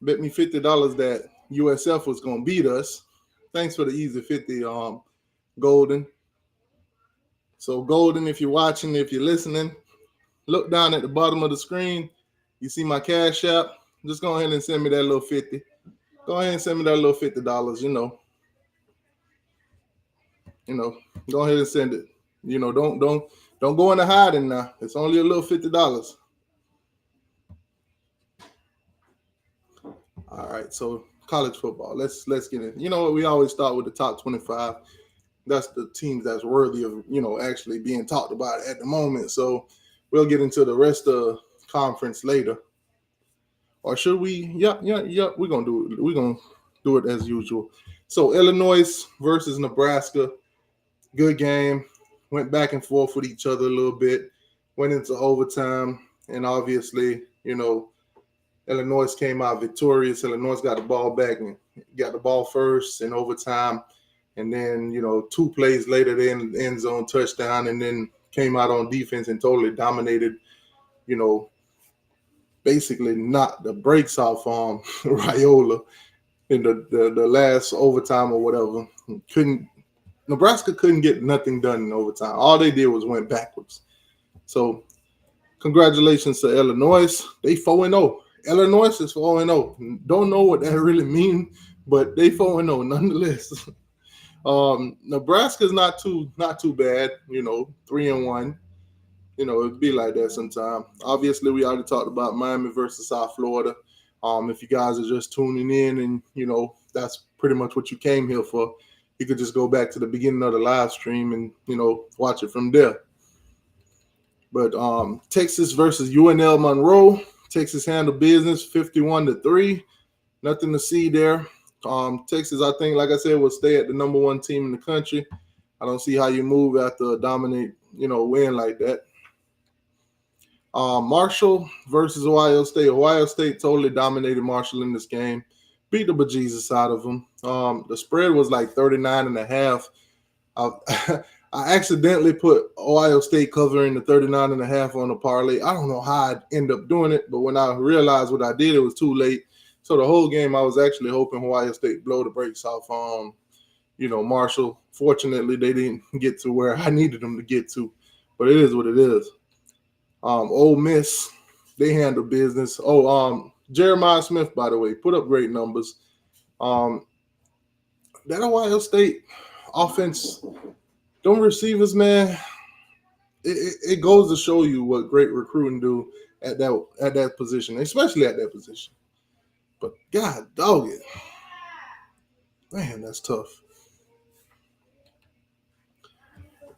Speaker 1: bet me $50 that USF was gonna beat us. Thanks for the easy 50, Golden. So Golden, if you're watching, if you're listening, look down at the bottom of the screen. You see my Cash App. Just go ahead and send me that little 50. Go ahead and send me that little $50. Go ahead and send it. Don't go into hiding now. It's only a little $50. All right, so college football. Let's get in. You know what? We always start with the top 25. That's the teams that's worthy of actually being talked about at the moment. So we'll get into the rest of the conference later. Or should we? Yeah. We're gonna do it. We're gonna do it as usual. So Illinois versus Nebraska. Good game. Went back and forth with each other a little bit. Went into overtime, and obviously, Illinois came out victorious. Illinois got the ball back and got the ball first in overtime. And then, 2 plays later, they end zone touchdown, and then came out on defense and totally dominated, basically knocked the brakes off Raiola in the last overtime or whatever. Nebraska couldn't get nothing done in overtime. All they did was went backwards. So congratulations to Illinois. They 4-0. Illinois is 4-0. Don't know what that really means, but they 4-0 nonetheless. Nebraska's not too bad, 3-1. It'd be like that sometime. Obviously, we already talked about Miami versus South Florida. If you guys are just tuning in and that's pretty much what you came here for, you could just go back to the beginning of the live stream and watch it from there. But Texas versus UNL Monroe. Texas handled business 51-3. Nothing to see there. Texas, I think, like I said, will stay at the number 1 team in the country. I don't see how you move after a dominate, win like that. Marshall versus Ohio State. Ohio State totally dominated Marshall in this game. Beat the bejesus out of them. The spread was like 39.5. I accidentally put Ohio State covering the 39.5 on the parlay. I don't know how I'd end up doing it, but when I realized what I did, it was too late. So the whole game, I was actually hoping Ohio State blow the brakes off Marshall. Fortunately, they didn't get to where I needed them to get to, but it is what it is. Ole Miss, they handle business. Jeremiah Smith, by the way, put up great numbers. That Ohio State offense, them receivers, man, it goes to show you what great recruiting do at that position, especially at that position. But God dog it. Man, that's tough.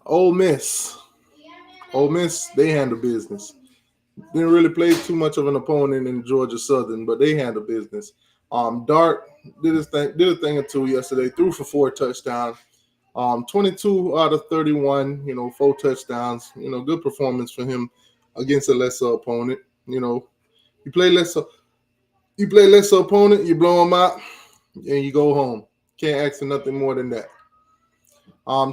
Speaker 1: Ole Miss, they handle business. Didn't really play too much of an opponent in Georgia Southern, but they handle business. Dart did a thing or two yesterday, threw for 4 touchdowns. 22 out of 31, 4 touchdowns. Good performance for him against a lesser opponent. You play lesser opponent, you blow them out, and you go home. Can't ask for nothing more than that.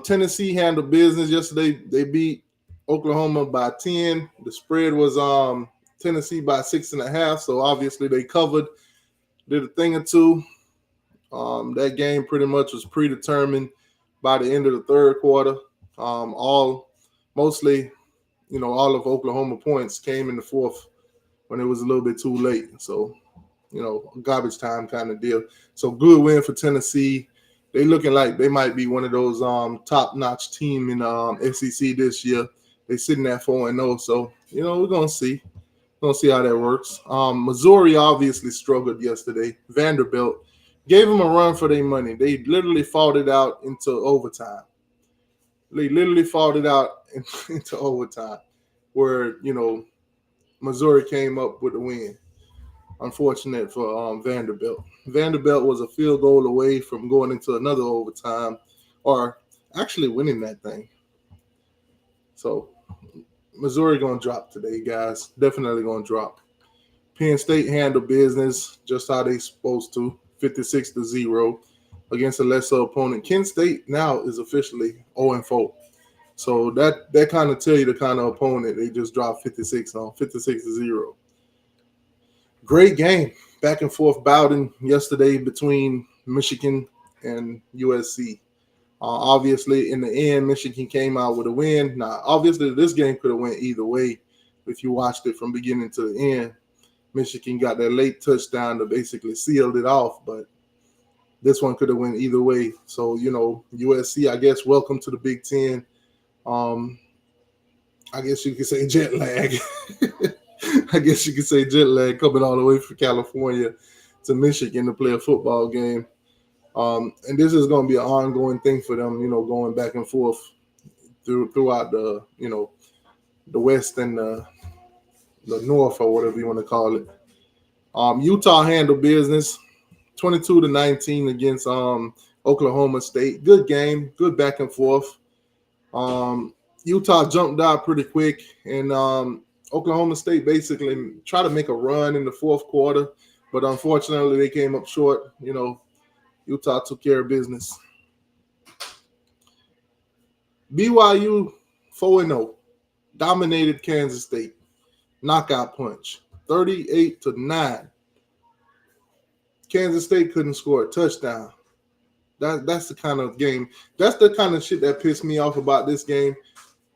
Speaker 1: Tennessee handled business yesterday. They beat Oklahoma by 10. The spread was Tennessee by 6.5. So obviously they covered, did a thing or two. That game pretty much was predetermined by the end of the third quarter. Mostly, all of Oklahoma points came in the fourth when it was a little bit too late. So, garbage time kind of deal. So good win for Tennessee. They looking like they might be one of those top-notch team in SEC this year. They sitting at 4-0. So, we're gonna see. Gonna see how that works. Missouri obviously struggled yesterday. Vanderbilt gave them a run for their money. They literally fought it out into overtime. Into overtime, where Missouri came up with the win. Unfortunate for Vanderbilt. Vanderbilt was a field goal away from going into another overtime, or actually winning that thing. So Missouri gonna drop today, guys. Definitely gonna drop. Penn State handled business just how they supposed to, 56-0 against a lesser opponent. Kent State now is officially 0-4. So that kind of tell you the kind of opponent they just dropped 56 on, 56-0. Great game, back and forth bouting yesterday between Michigan and USC. Obviously, in the end, Michigan came out with a win. Now, obviously, this game could have went either way if you watched it from beginning to the end. Michigan got that late touchdown to basically seal it off, but this one could have went either way. So, USC, I guess, welcome to the Big Ten. I guess you could say jet lag. Coming all the way from California to Michigan to play a football game. And this is going to be an ongoing thing for them, going back and forth throughout the West and the North, or whatever you want to call it. Utah handled business, 22-19 against Oklahoma State. Good game, good back and forth. Utah jumped out pretty quick, and Oklahoma State basically tried to make a run in the fourth quarter, but unfortunately they came up short. Utah took care of business. BYU 4-0, dominated Kansas State. Knockout punch, 38-9. Kansas State couldn't score a touchdown. That's the kind of game. That's the kind of shit that pissed me off about this game,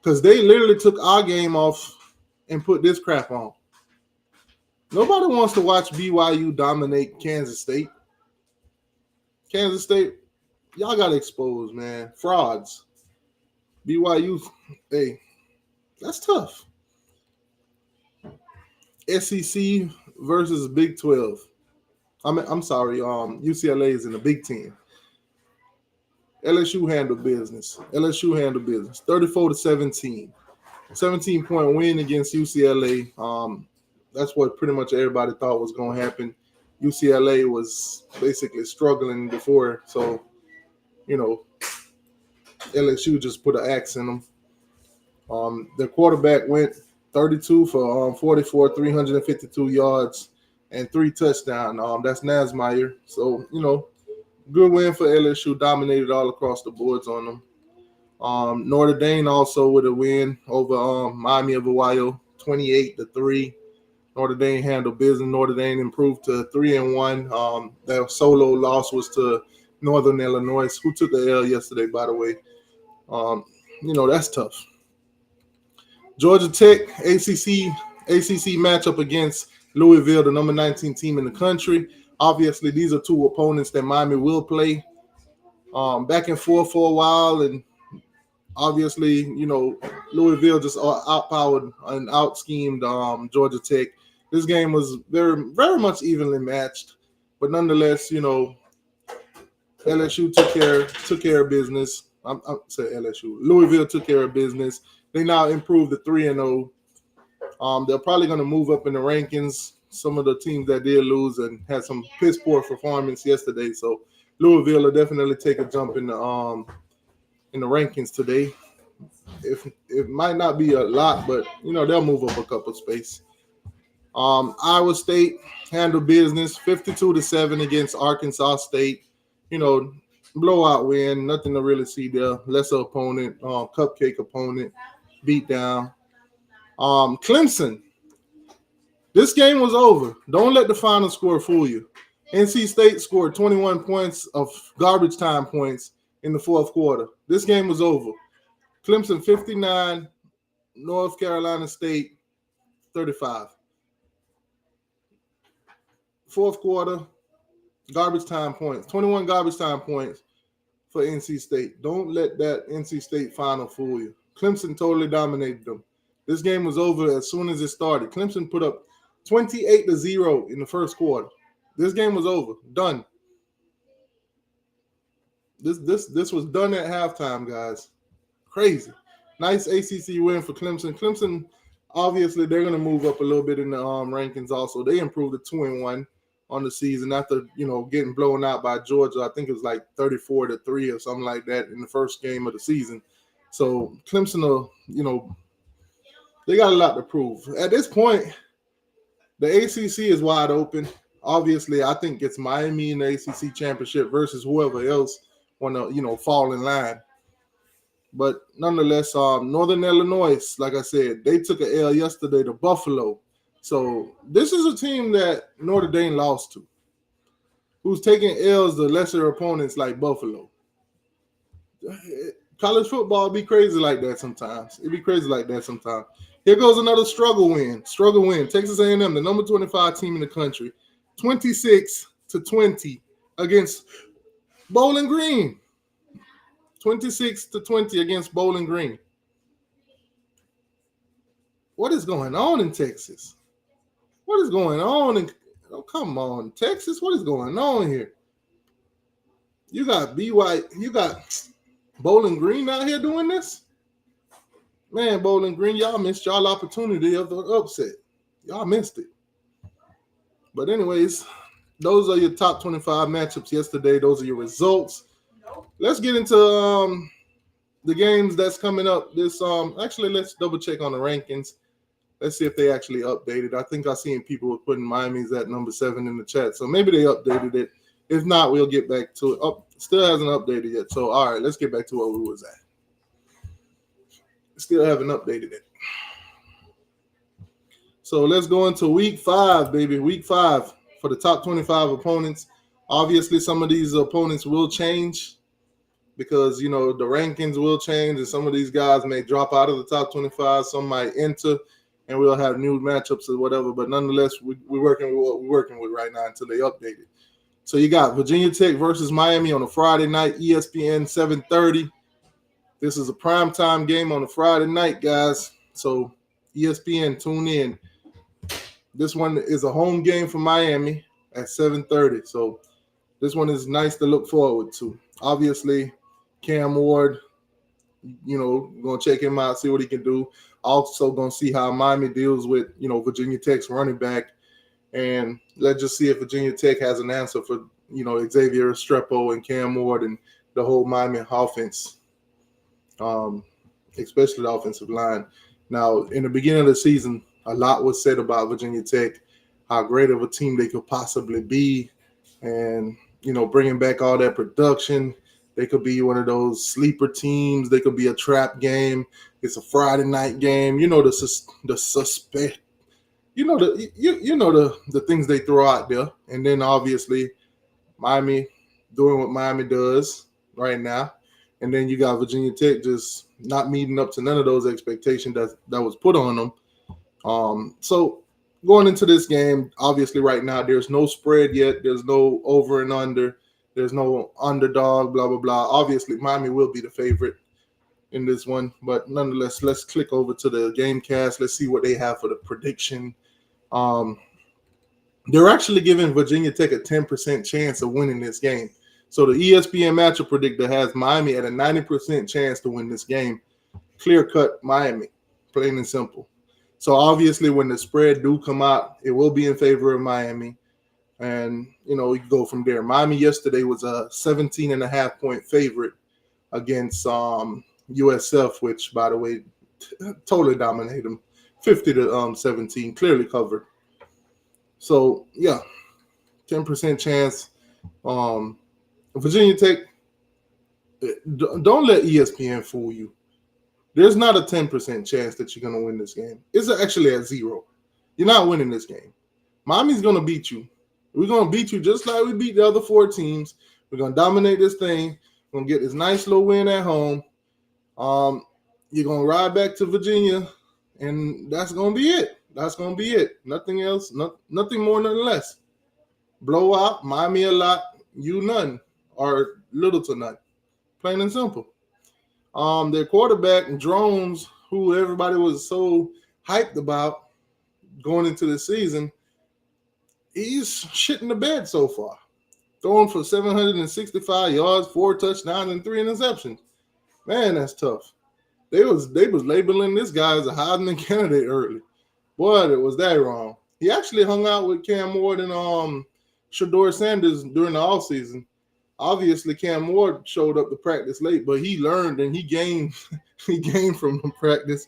Speaker 1: because they literally took our game off and put this crap on. Nobody wants to watch BYU dominate Kansas State. Kansas State, y'all got exposed, man. Frauds. BYU, hey, that's tough. SEC versus Big 12. I'm sorry, UCLA is in the Big 10. LSU handled business. 34-17. 17-point win against UCLA. That's what pretty much everybody thought was going to happen. UCLA was basically struggling before, so, LSU just put an axe in them. The quarterback went 32 for 44, 352 yards, and 3 touchdowns. That's Nasmeyer. So, good win for LSU. Dominated all across the boards on them. Notre Dame also with a win over Miami of Ohio, 28-3. Notre Dame handled business. Notre Dame improved to 3-1. Their solo loss was to Northern Illinois, who took the L yesterday, by the way. That's tough. Georgia Tech, ACC matchup against Louisville, the number 19 team in the country. Obviously, these are two opponents that Miami will play back and forth for a while. And obviously, Louisville just outpowered and out-schemed Georgia Tech. This game was very, very much evenly matched. But nonetheless, LSU took care of business. I'm say LSU. Louisville took care of business. They now improved to 3-0. They're probably going to move up in the rankings. Some of the teams that did lose and had some piss poor performance yesterday. So Louisville will definitely take a jump in the rankings today. If it might not be a lot, but they'll move up a couple space. Iowa State handled business, 52-7 against Arkansas State. Blowout win, nothing to really see there. Lesser opponent, cupcake opponent, beat down. Clemson. This game was over. Don't let the final score fool you. NC State scored 21 points of garbage time points in the fourth quarter. This game was over. Clemson 59, North Carolina State 35. Fourth quarter, garbage time points. 21 garbage time points for NC State. Don't let that NC State final fool you. Clemson totally dominated them. This game was over as soon as it started. Clemson put up 28-0 in the first quarter. This game was over. Done. This was done at halftime, guys. Crazy. Nice ACC win for Clemson. Clemson, obviously, they're going to move up a little bit in the rankings also. They improved to 2-1 on the season after, getting blown out by Georgia. I think it was like 34-3 or something like that in the first game of the season. So Clemson, they got a lot to prove. At this point, the ACC is wide open. Obviously, I think it's Miami in the ACC championship versus whoever else want to, fall in line. But nonetheless, Northern Illinois, like I said, they took an L yesterday to Buffalo. So this is a team that Notre Dame lost to, who's taking L's to lesser opponents like Buffalo. College football be crazy like that sometimes. It be crazy like that sometimes. Here goes another struggle win. Texas A&M, the number 25 team in the country, 26-20 against Bowling Green. 26-20 against Bowling Green. What is going on in Texas? What is going on? Come on, Texas. What is going on here? You got you got Bowling Green out here doing this? Man, Bowling Green, y'all missed y'all opportunity of the upset. Y'all missed it. But anyways, those are your top 25 matchups yesterday. Those are your results. Let's get into the games that's coming up. Actually, let's double check on the rankings. Let's see if they actually updated. I think I've seen people were putting Miami's at number 7 in the chat, so maybe they updated it. If not, we'll get back to it. Still hasn't updated yet. So, all right, let's get back to where we was at. Still haven't updated it. So let's go into week 5, baby. Week 5 for the top 25 opponents. Obviously, some of these opponents will change because, the rankings will change and some of these guys may drop out of the top 25. Some might enter and we'll have new matchups or whatever. But nonetheless, we're working with what we're working with right now until they update it. So you got Virginia Tech versus Miami on a Friday night, ESPN 7:30. This is a primetime game on a Friday night, guys. So ESPN, tune in. This one is a home game for Miami at 7:30. So this one is nice to look forward to. Obviously, Cam Ward, going to check him out, see what he can do. Also going to see how Miami deals with, Virginia Tech's running back. And let's just see if Virginia Tech has an answer for, Xavier Restrepo and Cam Ward and the whole Miami offense, especially the offensive line. Now, in the beginning of the season, a lot was said about Virginia Tech, how great of a team they could possibly be. And, bringing back all that production, they could be one of those sleeper teams. They could be a trap game. It's a Friday night game. The suspect. The things they throw out there. And then obviously Miami doing what Miami does right now. And then you got Virginia Tech just not meeting up to none of those expectations that was put on them. So going into this game, obviously right now there's no spread yet. There's no over and under. There's no underdog, blah, blah, blah. Obviously Miami will be the favorite in this one. But nonetheless, let's click over to the game cast. Let's see what they have for the prediction. They're actually giving Virginia Tech a 10% chance of winning this game. So the ESPN matchup predictor has Miami at a 90% chance to win this game. Clear-cut Miami, plain and simple. So obviously when the spread do come out, it will be in favor of Miami. And, you go from there. Miami yesterday was a 17.5-point favorite against USF, which, by the way, totally dominated them. 50-17, clearly covered. So, yeah, 10% chance. Virginia Tech, don't let ESPN fool you. There's not a 10% chance that you're going to win this game. It's actually at 0. You're not winning this game. Miami's going to beat you. We're going to beat you just like we beat the other 4 teams. We're going to dominate this thing. We're going to get this nice little win at home. You're going to ride back to Virginia, and that's going to be it. That's going to be it. Nothing else, nothing more, nothing less. Blow out, Miami a lot, you none, or little to none. Plain and simple. Their quarterback, Drones, who everybody was so hyped about going into the season, he's shitting the bed so far. Throwing for 765 yards, 4 touchdowns, and 3 interceptions. Man, that's tough. They was labeling this guy as a Heisman candidate early. Boy, was that wrong. He actually hung out with Cam Ward and Shador Sanders during the offseason. Obviously, Cam Ward showed up to practice late, but he learned and he gained he gained from the practice,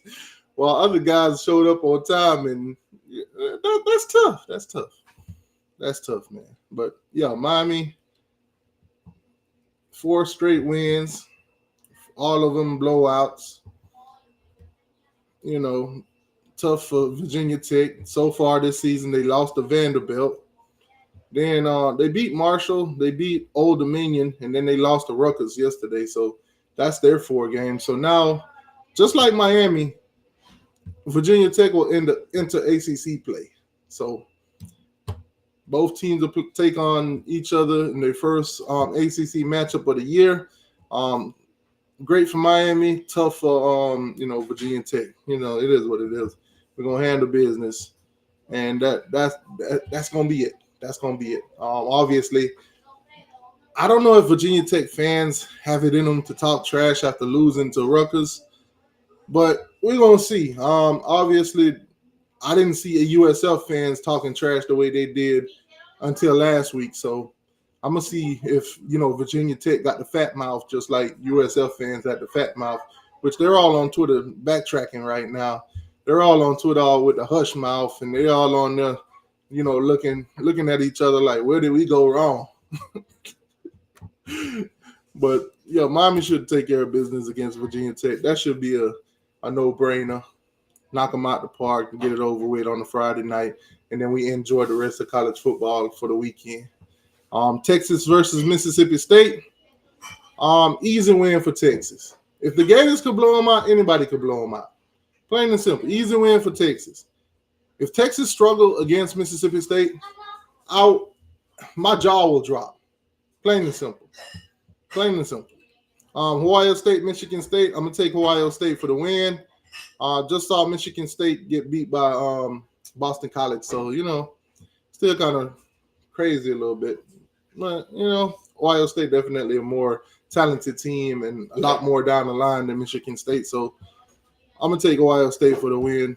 Speaker 1: while other guys showed up on time. And that's tough. That's tough. That's tough, man. But yeah, Miami, 4 straight wins, all of them blowouts. You know, tough for Virginia Tech. So far this season, they lost to Vanderbilt. Then they beat Marshall, they beat Old Dominion, and then they lost to Rutgers yesterday. So that's their 4 games. So now, just like Miami, Virginia Tech will enter ACC play. So both teams will take on each other in their first ACC matchup of the year. Great for Miami, tough for Virginia Tech. It is what it is. We're gonna handle business, and that's gonna be it. That's gonna be it. Obviously, I don't know if Virginia Tech fans have it in them to talk trash after losing to Rutgers, but we're gonna see. Obviously, I didn't see a USF fans talking trash the way they did until last week. So I'm gonna see if Virginia Tech got the fat mouth just like USF fans had the fat mouth, which they're all on Twitter backtracking right now. They're all on Twitter all with the hush mouth, and they're all on there, looking at each other like, where did we go wrong? But yeah, Miami should take care of business against Virginia Tech. That should be a no-brainer. Knock them out the park and get it over with on a Friday night, and then we enjoy the rest of college football for the weekend. Texas versus Mississippi State. Easy win for Texas. If the Gators could blow them out, anybody could blow them out. Plain and simple. Easy win for Texas. If Texas struggle against Mississippi State, my jaw will drop. Plain and simple. Plain and simple. Ohio State, Michigan State. I'm going to take Ohio State for the win. Just saw Michigan State get beat by Boston College. So, still kind of crazy a little bit. But, Ohio State definitely a more talented team and a lot more down the line than Michigan State. So, I'm going to take Ohio State for the win.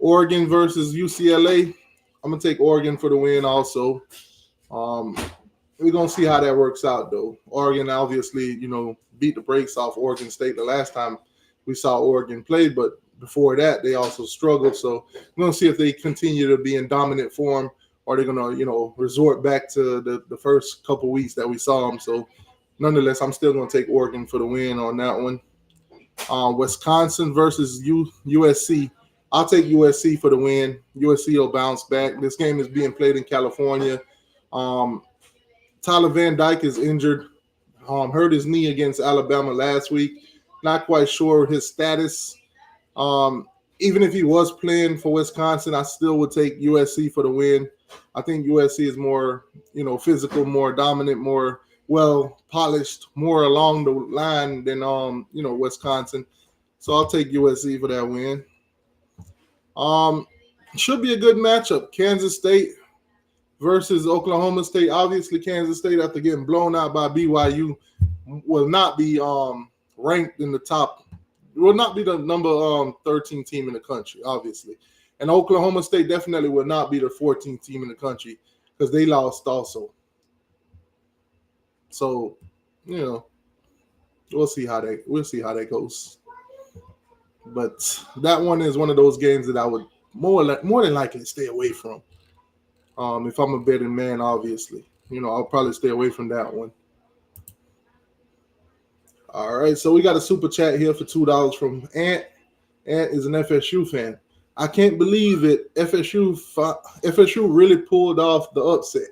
Speaker 1: Oregon versus UCLA. I'm going to take Oregon for the win also. We're going to see how that works out, though. Oregon obviously, beat the brakes off Oregon State the last time we saw Oregon play, but before that, they also struggled. So we're going to see if they continue to be in dominant form, or they're going to, resort back to the first couple weeks that we saw them. So nonetheless, I'm still going to take Oregon for the win on that one. Wisconsin versus USC. I'll take USC for the win. USC will bounce back. This game is being played in California. Tyler Van Dyke is injured. Hurt his knee against Alabama last week. Not quite sure his status. Even if he was playing for Wisconsin, I still would take USC for the win. I think USC is more, physical, more dominant, more well-polished, more along the line than, Wisconsin. So I'll take USC for that win. Should be a good matchup. Kansas State versus Oklahoma State. Obviously, Kansas State, after getting blown out by BYU, will not be ranked in the top. Will not be the number 13 team in the country, obviously. And Oklahoma State definitely will not be the 14th team in the country because they lost also. So, we'll see how that goes. But that one is one of those games that I would more than likely stay away from. If I'm a betting man, obviously, I'll probably stay away from that one. All right, so we got a super chat here for $2 from Ant. Ant is an FSU fan. I can't believe it. FSU really pulled off the upset.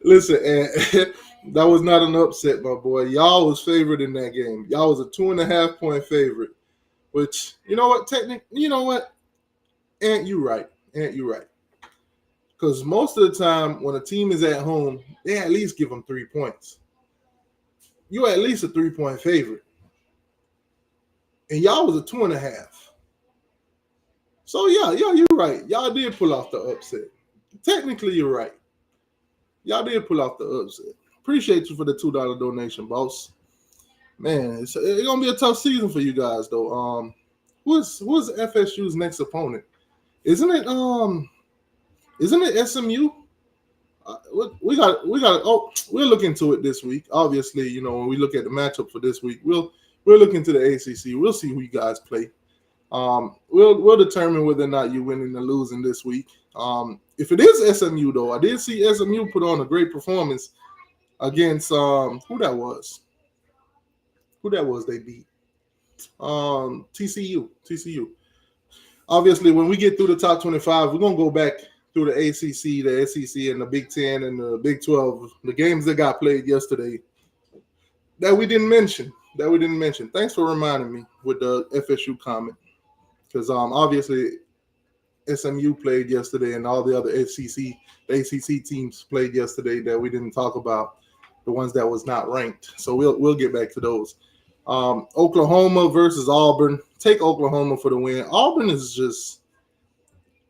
Speaker 1: Listen, Ant, that was not an upset, my boy. Y'all was favored in that game. Y'all was a 2.5-point favorite, which, Ant, you right. Because most of the time when a team is at home, they at least give them 3 points. you at least a 3-point favorite, and y'all was a 2.5. So yeah, you're right. Y'all did pull off the upset. Technically, you're right. Y'all did pull off the upset. Appreciate you for the $2 donation, boss. Man, it's gonna be a tough season for you guys though. What's FSU's next opponent? Isn't it SMU? We got. Oh, we'll look into it this week. Obviously, when we look at the matchup for this week, we'll look into the ACC. We'll see who you guys play. We'll determine whether or not you're winning or losing this week. If it is SMU though, I did see SMU put on a great performance against who that was. Who that was they beat? TCU. Obviously, when we get through the top 25, we're gonna go back through the ACC, the SEC, and the Big 10 and the Big 12, the games that got played yesterday that we didn't mention. Thanks for reminding me with the FSU comment, because obviously SMU played yesterday, and all the other the ACC teams played yesterday that we didn't talk about, the ones that was not ranked. So we'll get back to those. Oklahoma versus Auburn. Take Oklahoma for the win. Auburn is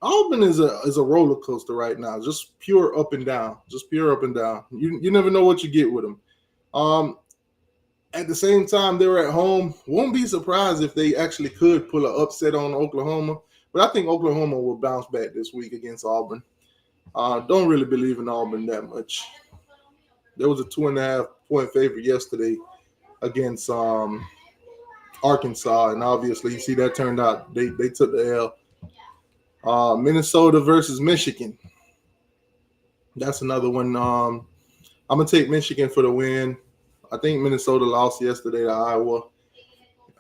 Speaker 1: a roller coaster right now. Just pure up and down. You never know what you get with them. At the same time, they're at home. Won't be surprised if they actually could pull an upset on Oklahoma. But I think Oklahoma will bounce back this week against Auburn. Don't really believe in Auburn that much. There was a 2.5-point favorite yesterday against Arkansas, and obviously you see that turned out they took the L. Minnesota versus Michigan. That's another one. I'm gonna take Michigan for the win. I think Minnesota lost yesterday to Iowa.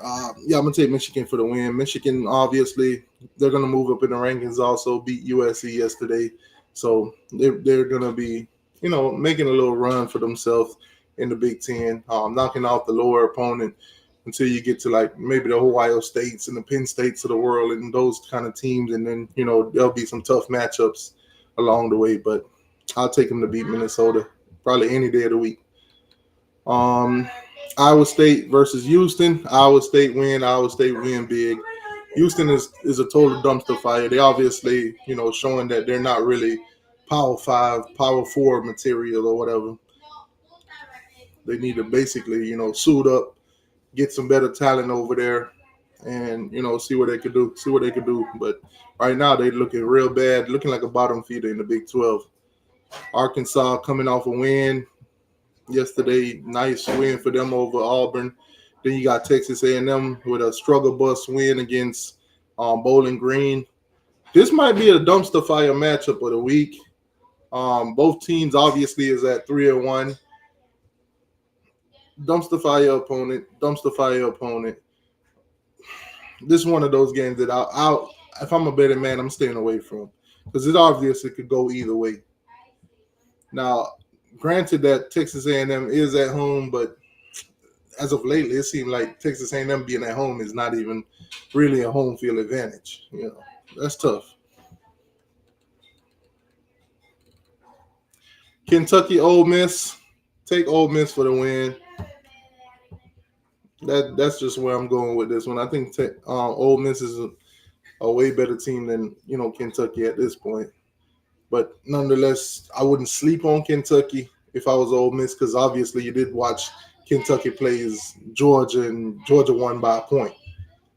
Speaker 1: I'm gonna take Michigan for the win. Michigan, obviously, they're gonna move up in the rankings. Also beat USC yesterday, so they're gonna be making a little run for themselves in the Big Ten, knocking off the lower opponent until you get to like maybe the Ohio States and the Penn States of the world and those kind of teams, and then there'll be some tough matchups along the way. But I'll take them to beat Minnesota probably any day of the week. Iowa State versus Houston. Iowa State win big. Houston is a total dumpster fire. They obviously, showing that they're not really Power 5, Power 4 material or whatever. They need to basically, suit up, get some better talent over there, and see what they could do. But right now they're looking real bad, looking like a bottom feeder in the Big 12. Arkansas coming off a win yesterday, nice win for them over Auburn. Then you got Texas A&M with a struggle bus win against Bowling Green. This might be a dumpster fire matchup of the week. Both teams obviously is at 3-1. Dumpster fire opponent. This is one of those games that I'll if I'm a betting man, I'm staying away from, because it obviously could go either way. Now, granted that Texas A&M is at home, but as of lately, it seemed like Texas A&M being at home is not even really a home field advantage. That's tough. Kentucky, Ole Miss. Take Ole Miss for the win. That's just where I'm going with this one. I think Ole Miss is a way better team than Kentucky at this point. But nonetheless, I wouldn't sleep on Kentucky if I was Ole Miss, because obviously you did watch Kentucky plays Georgia, and Georgia won by a point.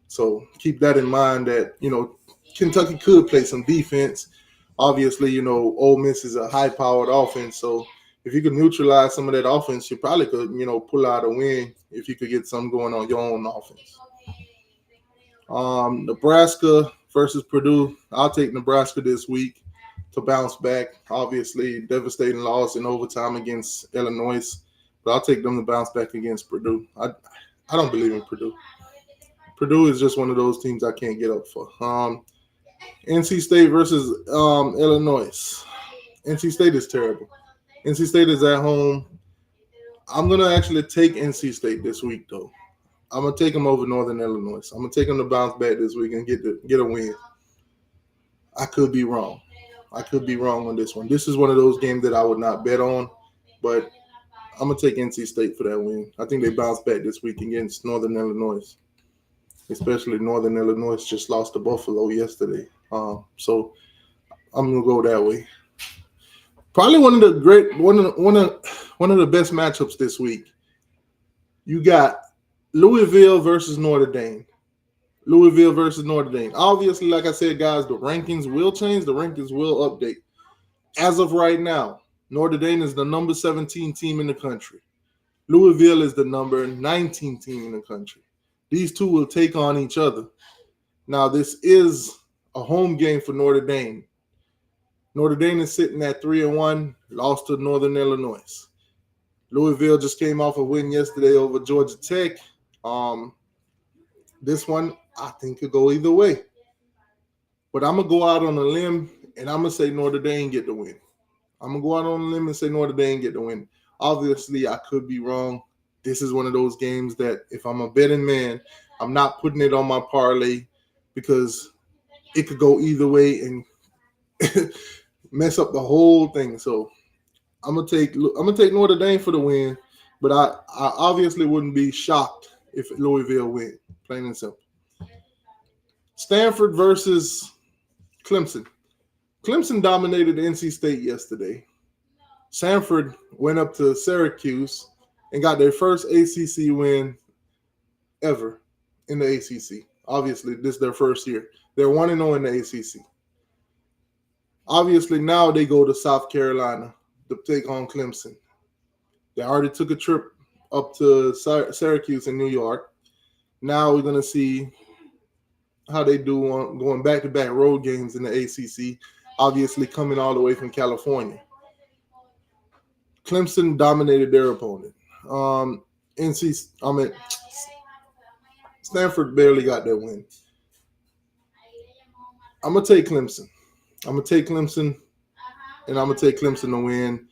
Speaker 1: So keep that in mind that, Kentucky could play some defense. Obviously, Ole Miss is a high-powered offense. So if you could neutralize some of that offense, you probably could, pull out a win if you could get something going on your own offense. Nebraska versus Purdue. I'll take Nebraska this week to bounce back. Obviously, devastating loss in overtime against Illinois. But I'll take them to bounce back against Purdue. I don't believe in Purdue. Purdue is just one of those teams I can't get up for. NC State versus Illinois. NC State is terrible. NC State is at home. I'm going to actually take NC State this week, though. I'm going to take them over Northern Illinois. I'm going to take them to bounce back this week and get a win. I could be wrong on this one. This is one of those games that I would not bet on, but I'm gonna take NC State for that win. I think they bounce back this week against Northern Illinois, especially Northern Illinois just lost to Buffalo yesterday. So I'm gonna go that way. Probably one of the best matchups this week. You got Louisville versus Notre Dame. Louisville versus Notre Dame. Obviously, like I said, guys, the rankings will change. The rankings will update. As of right now, Notre Dame is the number 17 team in the country. Louisville is the number 19 team in the country. These two will take on each other. Now, this is a home game for Notre Dame. Notre Dame is sitting at 3-1, lost to Northern Illinois. Louisville just came off a win yesterday over Georgia Tech. This one, I think, could go either way. But I'm going to go out on a limb, and I'm going to say Notre Dame get the win. I'm going to go out on a limb and say Notre Dame get the win. Obviously, I could be wrong. This is one of those games that if I'm a betting man, I'm not putting it on my parlay because it could go either way and mess up the whole thing. So I'm gonna take Notre Dame for the win, but I obviously wouldn't be shocked if Louisville win. Plain and simple. Stanford versus Clemson. Clemson dominated NC State yesterday. Stanford went up to Syracuse and got their first ACC win ever in the ACC. Obviously, this is their first year. They're 1-0 in the ACC. Obviously, now they go to South Carolina to take on Clemson. They already took a trip up to Syracuse in New York. Now we're going to see how they do on going back-to-back road games in the ACC, obviously coming all the way from California. Clemson dominated their opponent. Stanford barely got their win. I'm going to take Clemson. And I'm going to take Clemson to win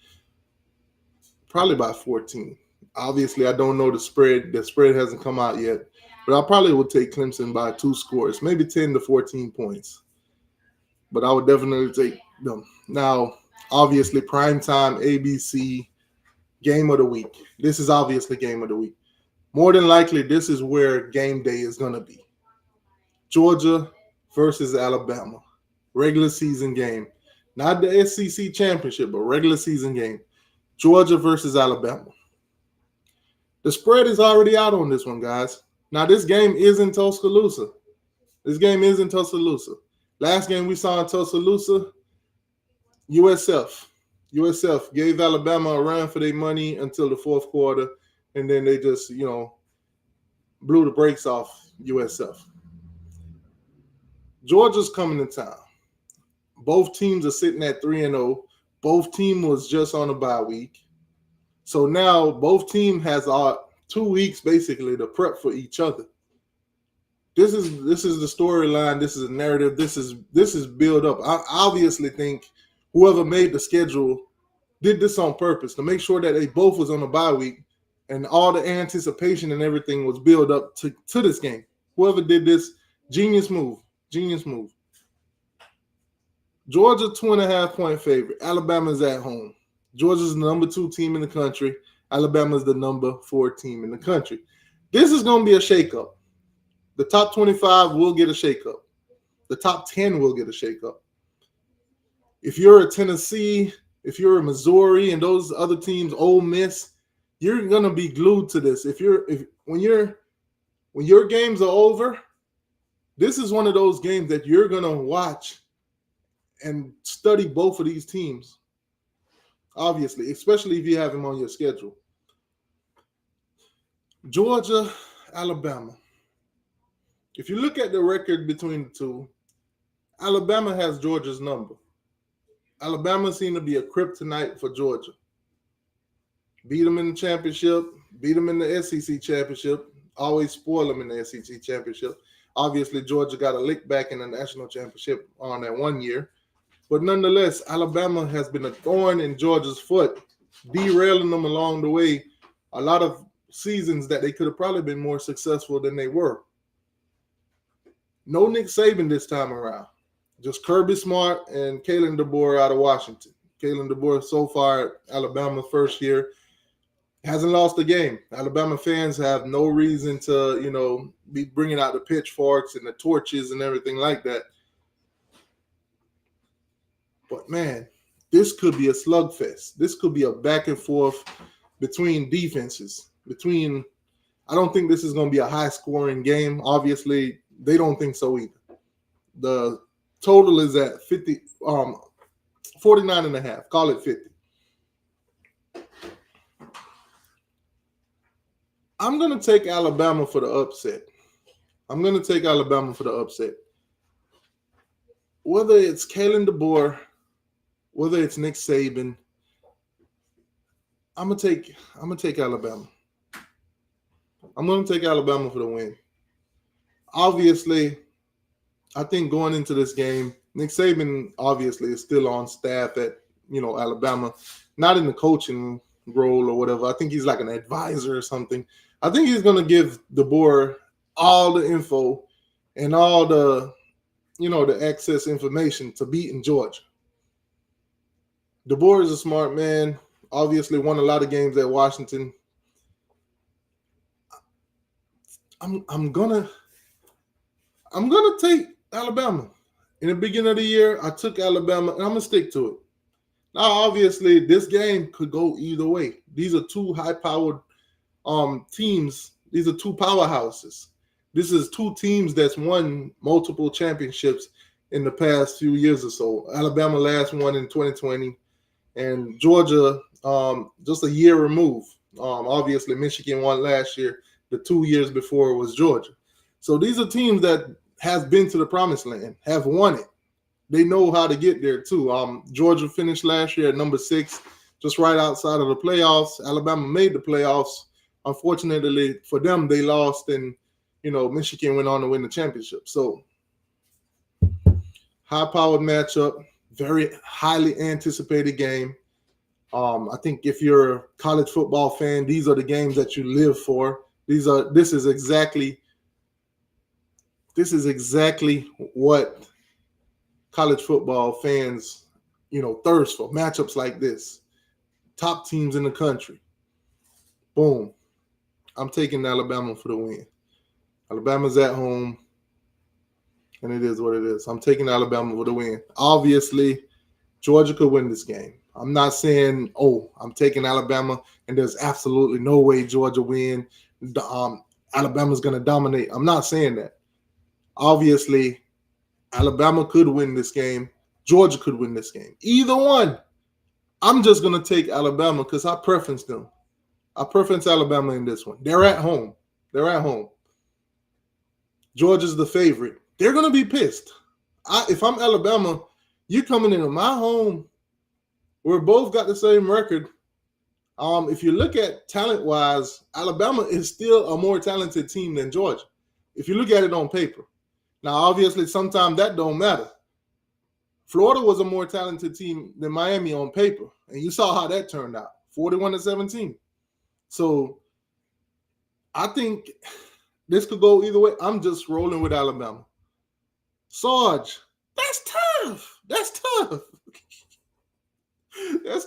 Speaker 1: probably by 14. Obviously, I don't know the spread. The spread hasn't come out yet. But I probably would take Clemson by 2 scores, maybe 10 to 14 points. But I would definitely take them. Now, obviously, primetime ABC game of the week. This is obviously game of the week. More than likely, this is where game day is going to be. Georgia versus Alabama. Regular season game. Not the SEC championship, but regular season game. Georgia versus Alabama. The spread is already out on this one, guys. Now, this game is in Tuscaloosa. Last game we saw in Tuscaloosa, USF gave Alabama a run for their money until the fourth quarter, and then they just, blew the brakes off USF. Georgia's coming to town. Both teams are sitting at 3-0. Both team was just on a bye week. So now both team has 2 weeks basically to prep for each other. This is the storyline. This is a narrative. This is build up. I obviously think whoever made the schedule did this on purpose to make sure that they both was on a bye week and all the anticipation and everything was built up to this game. Whoever did this, genius move. Georgia 2.5-point favorite. Alabama's at home. Georgia's the number 2 team in the country. Alabama's the number 4 team in the country. This is going to be a shakeup. The top 25 will get a shakeup. The top 10 will get a shakeup. If you're a Tennessee, if you're a Missouri, and those other teams, Ole Miss, you're going to be glued to this. When your games are over, this is one of those games that you're going to watch and study both of these teams. Obviously, especially if you have them on your schedule. Georgia, Alabama. If you look at the record between the two, Alabama has Georgia's number. Alabama seemed to be a kryptonite for Georgia. Beat them in the championship, beat them in the SEC championship, always spoil them in the SEC championship. Obviously, Georgia got a lick back in the national championship on that 1 year. But nonetheless, Alabama has been a thorn in Georgia's foot, derailing them along the way. A lot of seasons that they could have probably been more successful than they were. No Nick Saban this time around. Just Kirby Smart and Kalen DeBoer out of Washington. Kalen DeBoer so far, Alabama first year. Hasn't lost a game. Alabama fans have no reason to, be bringing out the pitchforks and the torches and everything like that. But man, this could be a slugfest. This could be a back and forth between defenses. I don't think this is going to be a high scoring game. Obviously, they don't think so either. The total is at 49 and a half. Call it 50. I'm going to take Alabama for the upset. Whether it's Kalen DeBoer, whether it's Nick Saban, I'm gonna take Alabama. I'm gonna take Alabama for the win. Obviously, I think going into this game, Nick Saban obviously is still on staff at Alabama, not in the coaching role or whatever. I think he's like an advisor or something. I think he's gonna give DeBoer all the info and all the the access information to beat in Georgia. DeBoer is a smart man. Obviously, won a lot of games at Washington. I'm gonna take Alabama. In the beginning of the year, I took Alabama, and I'm gonna stick to it. Now, obviously, this game could go either way. These are two high-powered teams. These are two powerhouses. This is two teams that's won multiple championships in the past few years or so. Alabama last won in 2020, and Georgia just a year removed. Obviously, Michigan won last year. The 2 years before was Georgia. So these are teams that have been to the promised land, have won it. They know how to get there too. Georgia finished last year at number 6, just right outside of the playoffs. Alabama made the playoffs. Unfortunately for them, they lost, and Michigan went on to win the championship. So high-powered matchup, very highly anticipated game. I think if you're a college football fan, these are the games that you live for. This is exactly what college football fans, thirst for. Matchups like this. Top teams in the country. Boom. I'm taking Alabama for the win. Alabama's at home, and it is what it is. I'm taking Alabama for the win. Obviously, Georgia could win this game. I'm not saying, I'm taking Alabama, and there's absolutely no way Georgia win. Alabama's going to dominate. I'm not saying that. Obviously, Alabama could win this game. Georgia could win this game. Either one. I'm just going to take Alabama because I preference them. I preference Alabama in this one. They're at home. Georgia's the favorite. They're going to be pissed. If I'm Alabama, you coming into my home. We're both got the same record. If you look at talent-wise, Alabama is still a more talented team than Georgia. If you look at it on paper. Now, obviously, sometimes that don't matter. Florida was a more talented team than Miami on paper, and you saw how that turned out, 41-17. So I think this could go either way. I'm just rolling with Alabama. Sarge, that's tough. That's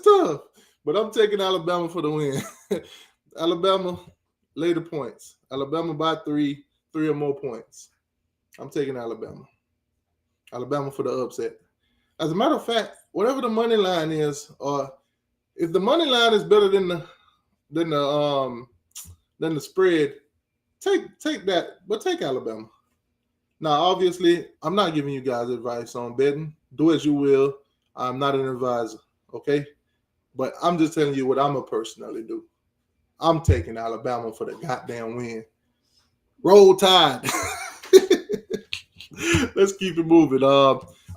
Speaker 1: tough. But I'm taking Alabama for the win. Alabama, lay the points. Alabama by 3 or more points. I'm taking Alabama. Alabama for the upset. As a matter of fact, whatever the money line is, or if the money line is better than the spread, take that, but take Alabama. Now, obviously, I'm not giving you guys advice on betting. Do as you will. I'm not an advisor, okay? But I'm just telling you what I'm going to personally do. I'm taking Alabama for the goddamn win. Roll Tide. Let's keep it moving.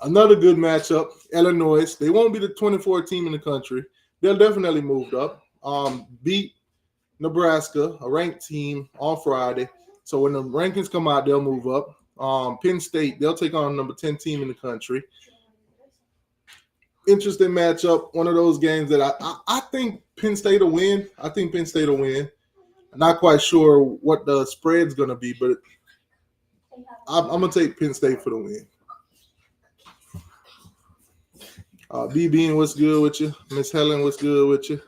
Speaker 1: Another good matchup, Illinois. They won't be the 24th team in the country. They'll definitely move up. Beat Nebraska, a ranked team, on Friday. So when the rankings come out, they'll move up. Penn State, they'll take on number 10 team in the country. Interesting matchup. One of those games that I think Penn State will win. I'm not quite sure what the spread's going to be, but I'm going to take Penn State for the win. B-Bean, what's good with you? Miss Helen, what's good with you?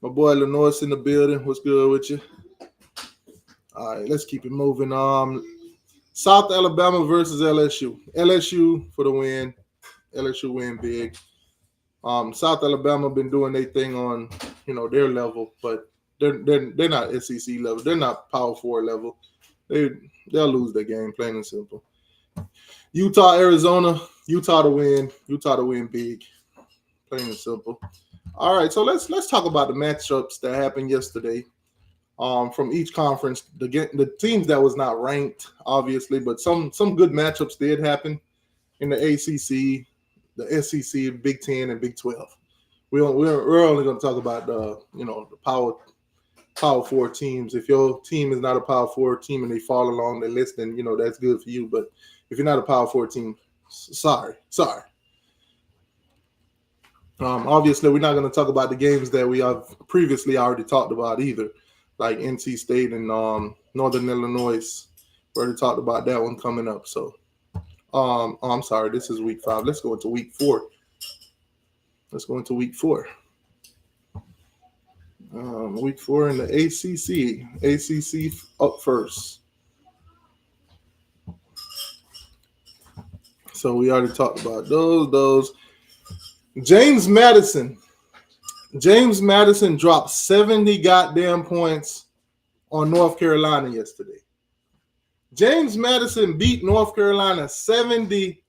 Speaker 1: My boy Lenoir's in the building. What's good with you? All right, let's keep it moving. South Alabama versus LSU. LSU for the win. LSU win big. South Alabama been doing their thing on their level, but they're not SEC level. They're not Power 4 level. They'll lose their game, plain and simple. Utah, Arizona. Utah to win. Utah to win big, plain and simple. All right, so let's talk about the matchups that happened yesterday. From each conference, the teams that was not ranked, obviously, but some good matchups did happen in the ACC, the SEC, Big 10, and Big 12. We're only going to talk about the Power 4 teams. If your team is not a Power 4 team and they fall along the list, then that's good for you. But if you're not a Power 4 team, sorry. Obviously, we're not going to talk about the games that we have previously already talked about either, like NC State and Northern Illinois. We already talked about that one coming up. So, I'm sorry, this is week 5. Let's go into week 4. Week 4 in the ACC. ACC up first. So we already talked about those. James Madison dropped 70 goddamn points on North Carolina yesterday. James Madison beat North Carolina 70-50.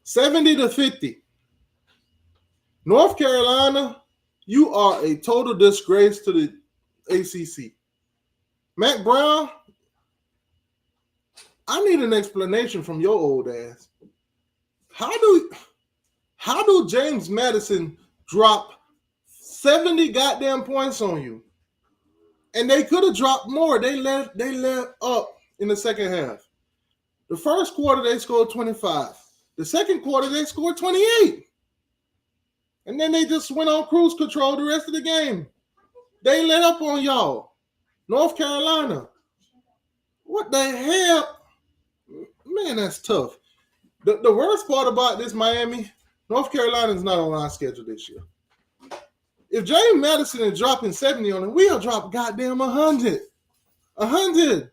Speaker 1: 70-50. North Carolina, you are a total disgrace to the ACC. Matt Brown, I need an explanation from your old ass. How do James Madison drop 70 goddamn points on you? And they could have dropped more. They left up in the second half. The first quarter, they scored 25. The second quarter, they scored 28. And then they just went on cruise control the rest of the game. They let up on y'all. North Carolina. What the hell? Man, that's tough. The worst part about this, Miami, North Carolina's not on our schedule this year. If James Madison is dropping 70 on him, we'll drop goddamn 100. 100.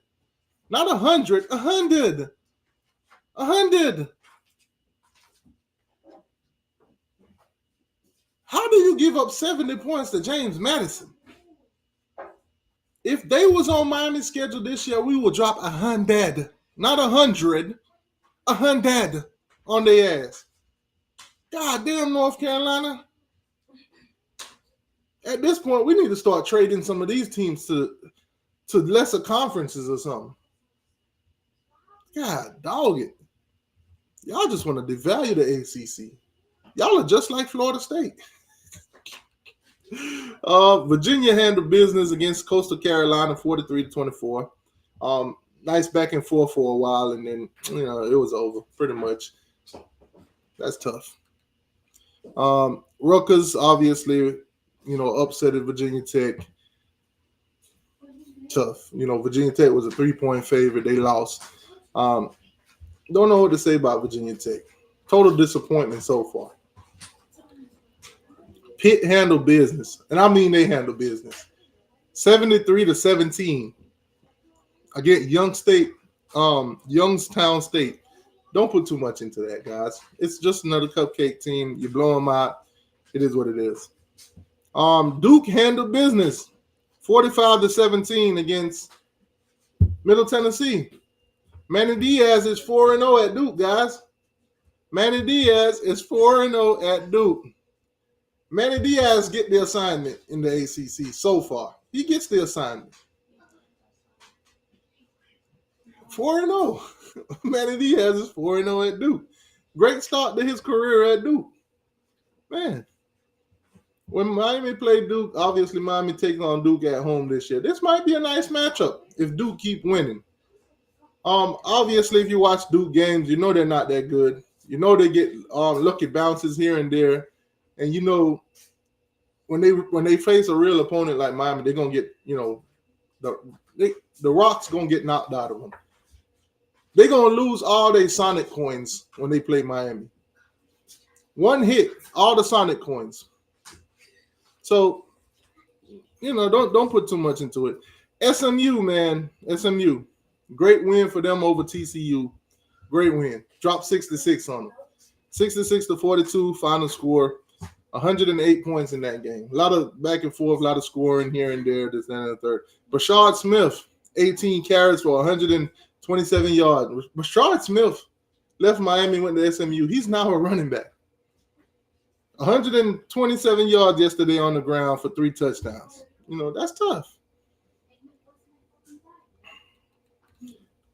Speaker 1: Not 100, 100. 100. How do you give up 70 points to James Madison? If they was on Miami's schedule this year, we would drop 100. Not 100. 100 on their ass. God damn, North Carolina. At this point, we need to start trading some of these teams to lesser conferences or something. God, dog it. Y'all just want to devalue the ACC. Y'all are just like Florida State. Virginia handled business against Coastal Carolina 43-24. Nice back and forth for a while, and then it was over pretty much. That's tough. Rutgers obviously, upsetted Virginia Tech. Tough. Virginia Tech was a 3-point favorite. They lost. Don't know what to say about Virginia Tech. Total disappointment so far. Pitt handled business, and I mean they handled business. 73-17. Again, Youngstown State. Don't put too much into that, guys. It's just another cupcake team. You blow them out. It is what it is. Duke handled business. 45-17 against Middle Tennessee. Manny Diaz is 4-0 at Duke, guys. Manny Diaz is 4-0 at Duke. Manny Diaz get the assignment in the ACC so far. He gets the assignment. 4-0. Manny Diaz is 4-0 at Duke. Great start to his career at Duke. Man. When Miami played Duke, obviously Miami taking on Duke at home this year. This might be a nice matchup if Duke keep winning. Obviously, if you watch Duke games, they're not that good. They get lucky bounces here and there. And when they face a real opponent like Miami, they're gonna get, the rock's gonna get knocked out of them. They're gonna lose all their Sonic coins when they play Miami. One hit, all the Sonic coins. So, don't put too much into it. SMU, man, SMU, great win for them over TCU. Great win. Dropped 66 on them. 66 to 42 final score. 108 points in that game. A lot of back and forth, a lot of scoring here and there, this, that, and the third. Brashard Smith, 18 carries for 127 yards. Brashard Smith left Miami, went to SMU. He's now a running back. 127 yards yesterday on the ground for 3 touchdowns. That's tough.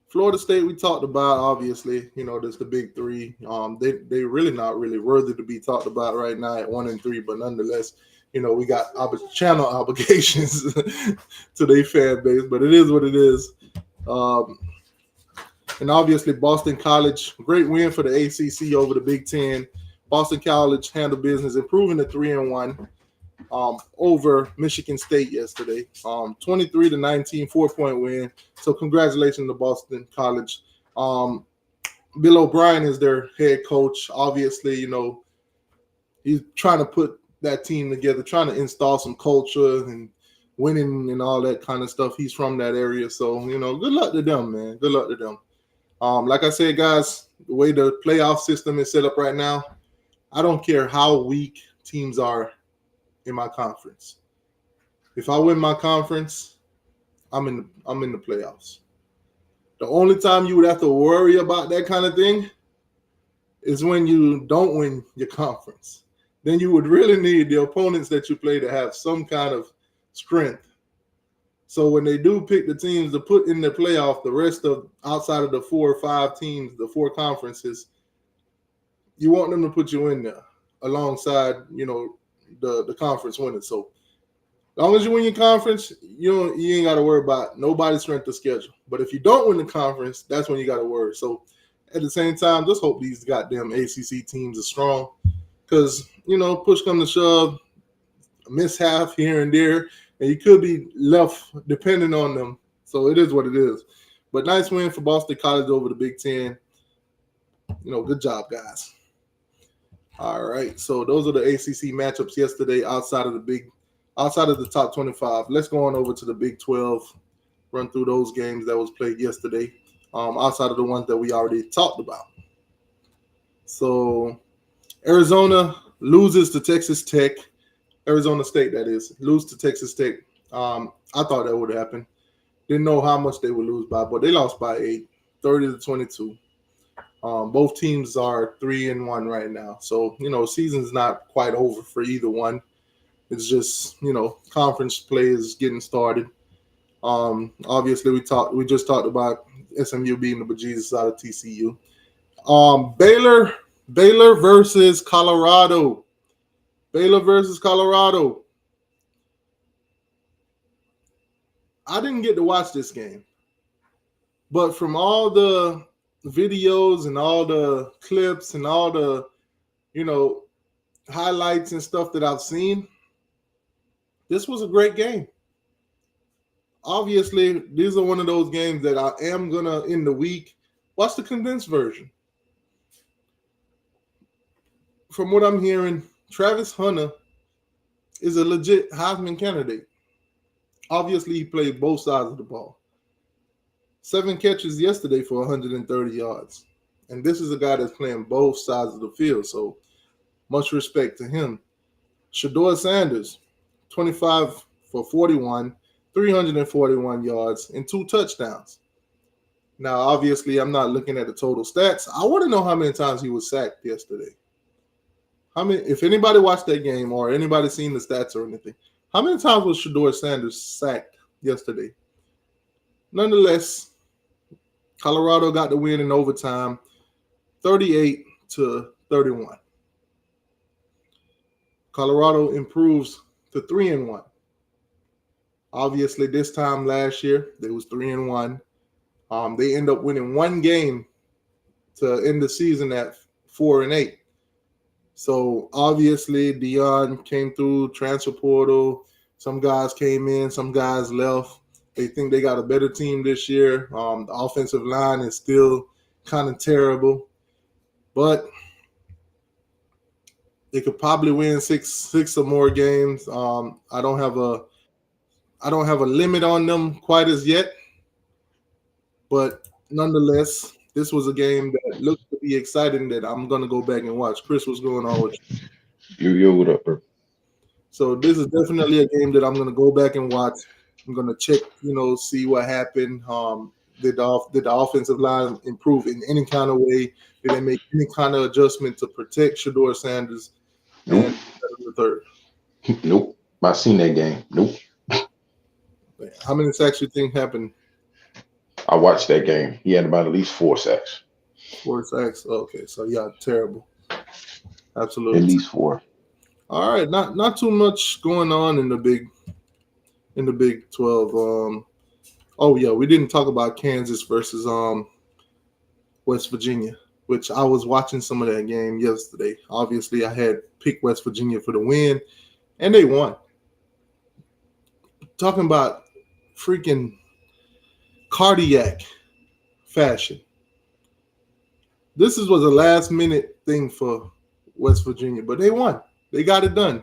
Speaker 1: Florida State, we talked about, obviously. There's the big three. They really not really worthy to be talked about right now at 1-3, but nonetheless, we got channel obligations to their fan base, but it is what it is. And obviously, Boston College, great win for the ACC over the Big Ten. Boston College handled business, improving to 3-1 over Michigan State yesterday. 23-19, 4-point win. So congratulations to Boston College. Bill O'Brien is their head coach. Obviously, he's trying to put that team together, trying to install some culture and winning and all that kind of stuff. He's from that area. So, good luck to them, man. Good luck to them. Like I said, guys, the way the playoff system is set up right now, I don't care how weak teams are in my conference. If I win my conference, I'm in the playoffs. The only time you would have to worry about that kind of thing is when you don't win your conference. Then you would really need the opponents that you play to have some kind of strength. So when they do pick the teams to put in the playoff, the rest of outside of the 4 or 5 teams, the 4 conferences, you want them to put you in there alongside, the conference winners. So as long as you win your conference, you ain't got to worry about nobody's strength of schedule. But if you don't win the conference, that's when you got to worry. So at the same time, just hope these goddamn ACC teams are strong because, push come to shove, a mishap here and there, and you could be left depending on them. So it is what it is. But nice win for Boston College over the Big Ten. Good job, guys. All right, so those are the ACC matchups yesterday outside of the top 25. Let's go on over to the Big 12, run through those games that was played yesterday, outside of the ones that we already talked about. So Arizona loses to Texas Tech. Arizona State, that is, lose to Texas Tech. I thought that would happen. Didn't know how much they would lose by, but they lost by 8, 30-22. Both teams are 3-1 right now. So, season's not quite over for either one. It's just, conference play is getting started. Obviously, we just talked about SMU beating the bejesus out of TCU. Baylor versus Colorado. Baylor versus Colorado. I didn't get to watch this game. But from all the videos and all the clips and all the, highlights and stuff that I've seen, this was a great game. Obviously, these are one of those games that I am going to, in the week, watch the condensed version. From what I'm hearing, Travis Hunter is a legit Heisman candidate. Obviously, he played both sides of the ball. 7 catches yesterday for 130 yards. And this is a guy that's playing both sides of the field, so much respect to him. Shedeur Sanders, 25 for 41, 341 yards, and 2 touchdowns. Now, obviously, I'm not looking at the total stats. I want to know how many times he was sacked yesterday. If anybody watched that game or anybody seen the stats or anything, how many times was Shedeur Sanders sacked yesterday? Nonetheless, Colorado got the win in overtime, 38-31. Colorado improves to 3-1. Obviously, this time last year, they was 3-1. They end up winning 1 game to end the season at 4-8. So obviously, Dion came through transfer portal. Some guys came in, some guys left. They think they got a better team this year. The offensive line is still kind of terrible. But They could probably win six or more games. I don't have a limit on them quite as yet, but nonetheless, this was a game that looked to be exciting that I'm gonna go back and watch. Chris, what's going on with you?
Speaker 2: Yo, what up, bro?
Speaker 1: So this is definitely a game that I'm gonna go back and watch. I'm gonna check, see what happened. Did the offensive line improve in any kind of way? Did they make any kind of adjustment to protect Shador Sanders
Speaker 2: Nope,
Speaker 1: and the third?
Speaker 2: nope. I seen that game. Nope.
Speaker 1: How many sacks you think happened?
Speaker 2: I watched that game. He had about at least 4 sacks.
Speaker 1: 4 sacks. Okay, so yeah, terrible.
Speaker 2: At
Speaker 1: Absolutely.
Speaker 2: least four.
Speaker 1: All right, not too much going on in the Big 12. Oh yeah, we didn't talk about Kansas versus West Virginia, which I was watching some of that game yesterday. Obviously, I had picked West Virginia for the win, and they won. Talking about freaking cardiac fashion. Was a last minute thing for West Virginia, but they won. They got it done.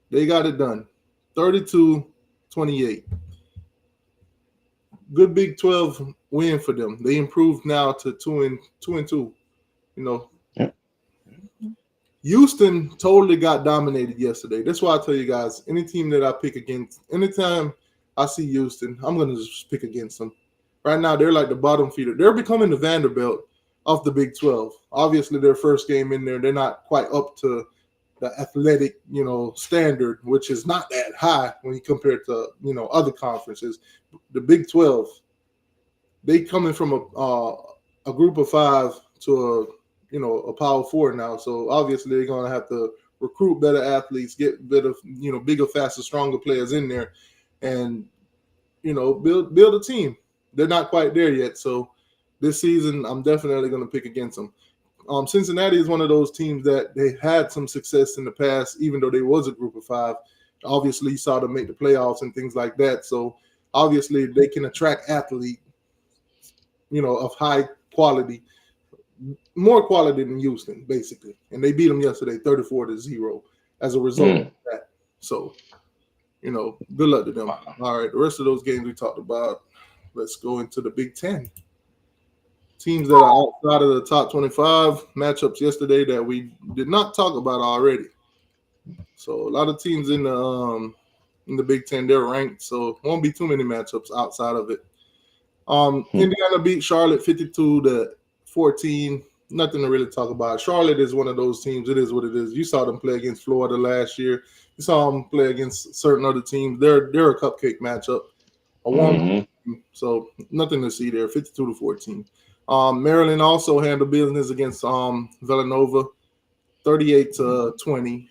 Speaker 1: They got it done. 32-28. Good Big 12 win for them. They improved now to 2-2. You know,
Speaker 2: Yeah.
Speaker 1: Houston totally got dominated yesterday. That's why I tell you guys, any team that I pick against, anytime I see Houston, I'm gonna just pick against them. Right now, they're like the bottom feeder. They're becoming the Vanderbilt of the Big 12. Obviously, their first game in there, they're not quite up to the athletic, standard, which is not that high when you compare it to, other conferences. The Big 12, they coming from a group of five to a power four now. So obviously they're gonna have to recruit better athletes, get better, bigger, faster, stronger players in there, and build a team. They're not quite there yet. So this season, I'm definitely gonna pick against them. Cincinnati is one of those teams that they had some success in the past, even though they was a group of five. Obviously, you saw them make the playoffs and things like that. So obviously, they can attract athletes, of high quality, more quality than Houston, basically. And they beat them yesterday, 34-0, as a result of that. So, good luck to them.
Speaker 2: Wow.
Speaker 1: All right, the rest of those games we talked about. Let's go into the Big Ten. Teams that are outside of the top 25 matchups yesterday that we did not talk about already. So a lot of teams in the Big Ten, they're ranked, so won't be too many matchups outside of it. Indiana beat Charlotte 52-14. Nothing to really talk about. Charlotte is one of those teams. It is what it is. You saw them play against Florida last year. You saw them play against certain other teams. They're a cupcake matchup. A warm so nothing to see there. 52-14. Maryland also handled business against Villanova, 38-20.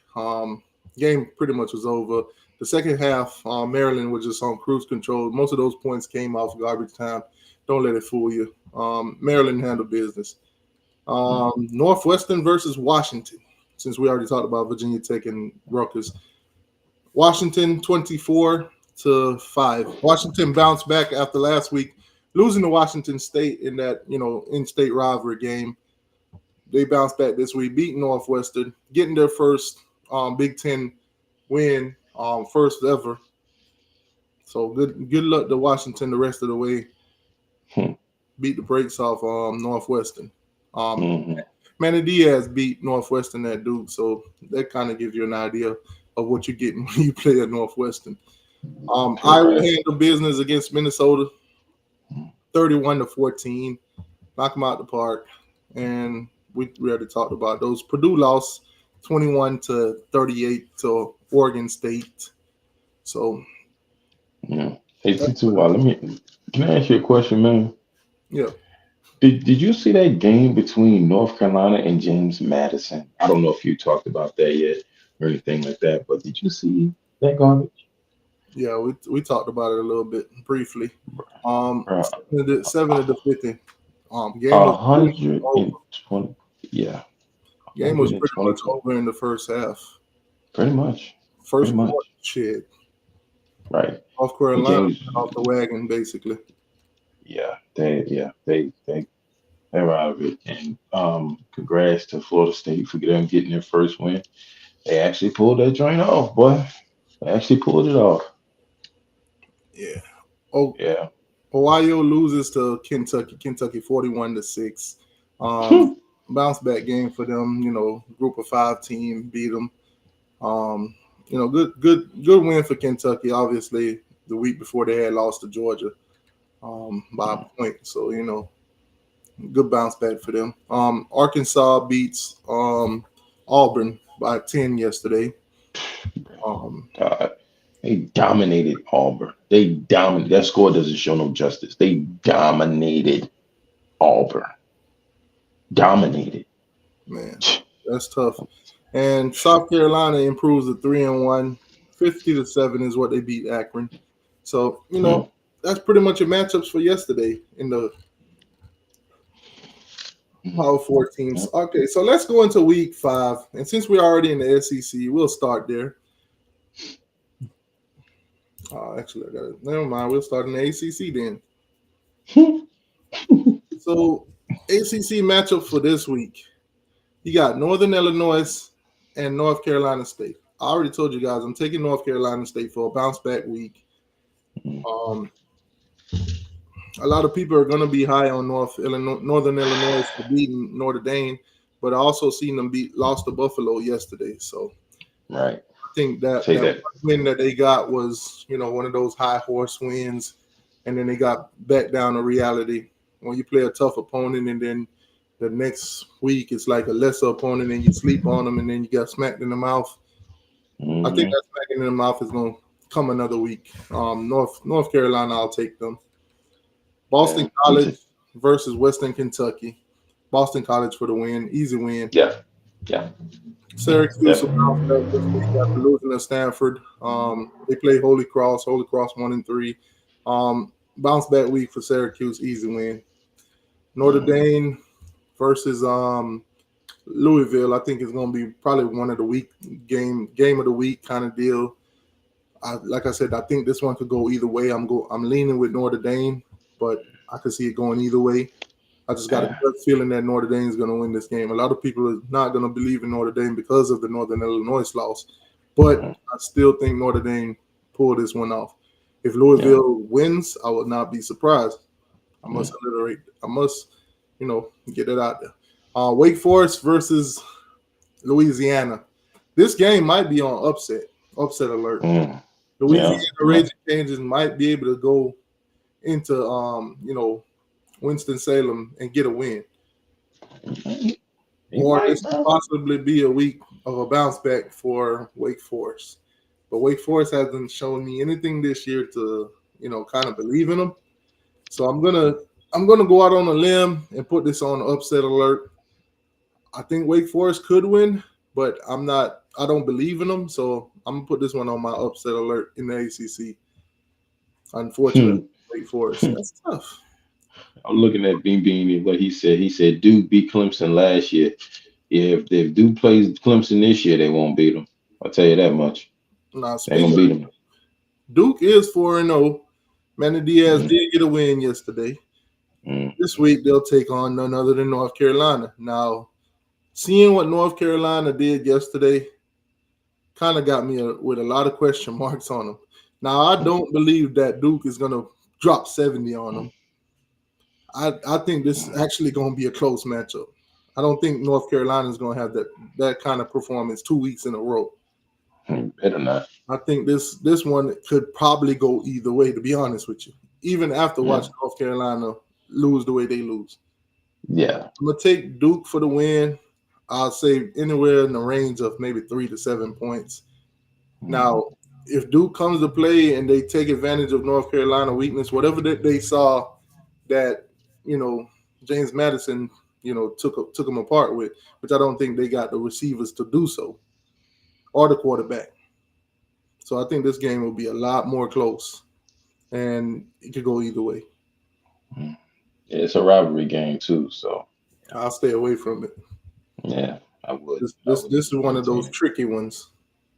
Speaker 1: Game pretty much was over. The second half, Maryland was just on cruise control. Most of those points came off garbage time. Don't let it fool you. Maryland handled business. Northwestern versus Washington, since we already talked about Virginia Tech and Rutgers. Washington 24-5. Washington bounced back after last week, losing to Washington State in that, in-state rivalry game. They bounced back this week, beating Northwestern, getting their first Big Ten win, first ever. So good luck to Washington the rest of the way. Beat the brakes off Northwestern. Manny Diaz beat Northwestern at Duke, so that kind of gives you an idea of what you're getting when you play at Northwestern. Iowa handled business against Minnesota, 31-14. Knock them out the park. And we already talked about those. Purdue lost 21-38 to Oregon State. So
Speaker 2: yeah. Hey, Tito, can I ask you a question, man?
Speaker 1: yeah.
Speaker 2: Did you see that game between North Carolina and James Madison? I don't know if you talked about that yet or anything like that, but did you see that garbage?
Speaker 1: Yeah, we talked about it a little bit briefly.
Speaker 2: Bro,
Speaker 1: 7-50. Game
Speaker 2: a
Speaker 1: was pretty much
Speaker 2: hundred
Speaker 1: over.
Speaker 2: and twenty, yeah,
Speaker 1: Game was pretty much
Speaker 2: 120 points.
Speaker 1: over in the first half.
Speaker 2: Pretty much, pretty
Speaker 1: First quarter,
Speaker 2: much,
Speaker 1: shit.
Speaker 2: right.
Speaker 1: North
Speaker 2: The
Speaker 1: Carolina
Speaker 2: game's,
Speaker 1: off the wagon, basically.
Speaker 2: yeah, they That rivalry. And congrats to Florida State for them getting their first win. They actually pulled that joint off, boy. They actually pulled it off.
Speaker 1: Yeah. Oh,
Speaker 2: Yeah.
Speaker 1: Ohio loses to Kentucky. Kentucky 41-6. Um, Bounce back game for them. Group of five team beat them. Um, good win for Kentucky. Obviously, the week before they had lost to Georgia by a point. So good bounce back for them. Arkansas beats Auburn by 10 yesterday. Um,
Speaker 2: God, they dominated Auburn. They dominated. That score doesn't show no justice. They dominated Auburn. Dominated.
Speaker 1: man, that's tough. And South Carolina improves to 3-1. 50-7 is what they beat Akron. So
Speaker 2: Mm,
Speaker 1: that's pretty much your matchups for yesterday in the
Speaker 2: mm,
Speaker 1: Power Four teams.
Speaker 2: mm.
Speaker 1: Okay, so let's go into Week 5, and since we're already in the SEC, we'll start there. Actually, I got it. Never mind. We'll start in the ACC then. So ACC matchup for this week. You got Northern Illinois and North Carolina State. I already told you guys I'm taking North Carolina State for a bounce back week. Um, a lot of people are going to be high on Northern Illinois for beating Notre Dame, but I also seen them lost to Buffalo yesterday. So
Speaker 2: Right.
Speaker 1: I think that
Speaker 2: Say
Speaker 1: that
Speaker 2: that.
Speaker 1: win that they got was one of those high horse wins, and then they got back down to reality. When you play a tough opponent, and then the next week it's like a lesser opponent, and you sleep on them, and then you got smacked in the mouth. I think
Speaker 2: Hmm.
Speaker 1: that smacking in the mouth is going to come another week. North Carolina, I'll take them. Boston
Speaker 2: Yeah.
Speaker 1: College versus Western Kentucky. Boston College for the win, easy win.
Speaker 2: Yeah. Yeah.
Speaker 1: Syracuse will bounce
Speaker 2: Definitely.
Speaker 1: back this week after losing to Stanford. They play Holy Cross. Holy Cross 1-3. Bounce back week for Syracuse, easy win. Notre
Speaker 2: Mm,
Speaker 1: Dame versus Louisville. I think it's going to be probably one of the week game of the week kind of deal. Like I said, I think this one could go either way. I'm leaning with Notre Dame, but I could see it going either way. I just got a
Speaker 2: yeah.
Speaker 1: gut feeling that Notre Dame is going to win this game. A lot of people are not going to believe in Notre Dame because of the Northern Illinois loss, but
Speaker 2: Mhm.
Speaker 1: I still think Notre Dame pulled this one off. If
Speaker 2: Yeah.
Speaker 1: Louisville wins, I would not be surprised. I must
Speaker 2: Mm.
Speaker 1: alliterate. I must, get it out there. Wake Forest versus Louisiana. This game might be on upset alert.
Speaker 2: Mm.
Speaker 1: Louisiana
Speaker 2: Yeah. Yeah.
Speaker 1: Raging Cajuns might be able to go into Winston Salem and get a win,
Speaker 2: He
Speaker 1: or
Speaker 2: might,
Speaker 1: this could
Speaker 2: bro.
Speaker 1: possibly be a week of a bounce back for Wake Forest. But Wake Forest hasn't shown me anything this year to kind of believe in them. So I'm gonna go out on a limb and put this on upset alert. I think Wake Forest could win, but I'm not. I don't believe in them, so I'm gonna put this one on my upset alert in the ACC. Unfortunately, Wake Forest. That's tough.
Speaker 2: I'm looking at Bean Bean and what he said. He said Duke beat Clemson last year. Yeah, if Duke plays Clemson this year, they won't beat them. I'll tell you that much.
Speaker 1: Now,
Speaker 2: They ain't gonna
Speaker 1: speaking
Speaker 2: beat
Speaker 1: of
Speaker 2: them.
Speaker 1: Duke is 4-0. Manny Diaz
Speaker 2: Mm,
Speaker 1: did get a win yesterday.
Speaker 2: mm,
Speaker 1: This week they'll take on none other than North Carolina. Now, seeing what North Carolina did yesterday kind of got me with a lot of question marks on them. Now, I
Speaker 2: mm,
Speaker 1: don't believe that Duke is going to drop 70 on them. I think this is
Speaker 2: mm,
Speaker 1: actually going to be a close matchup. I don't think North Carolina is going to have that kind of performance 2 weeks in a row.
Speaker 2: Better not.
Speaker 1: I think this one could probably go either way, to be honest with you. Even after
Speaker 2: Yeah.
Speaker 1: watching North Carolina lose the way they lose,
Speaker 2: Yeah.
Speaker 1: I'm gonna take Duke for the win. I'll say anywhere in the range of maybe 3 to 7 points.
Speaker 2: Mm,
Speaker 1: Now, if Duke comes to play and they take advantage of North Carolina weakness, whatever that they saw that you know James Madison took them apart with, which I don't think they got the receivers to do so or the quarterback. So I think this game will be a lot more close, and it could go either way.
Speaker 2: mm. Yeah, it's a rivalry game too, so
Speaker 1: I'll stay away from it.
Speaker 2: yeah, I would.
Speaker 1: This
Speaker 2: I
Speaker 1: this
Speaker 2: wouldn't
Speaker 1: this is
Speaker 2: even
Speaker 1: one of
Speaker 2: entertain
Speaker 1: those
Speaker 2: it.
Speaker 1: tricky ones.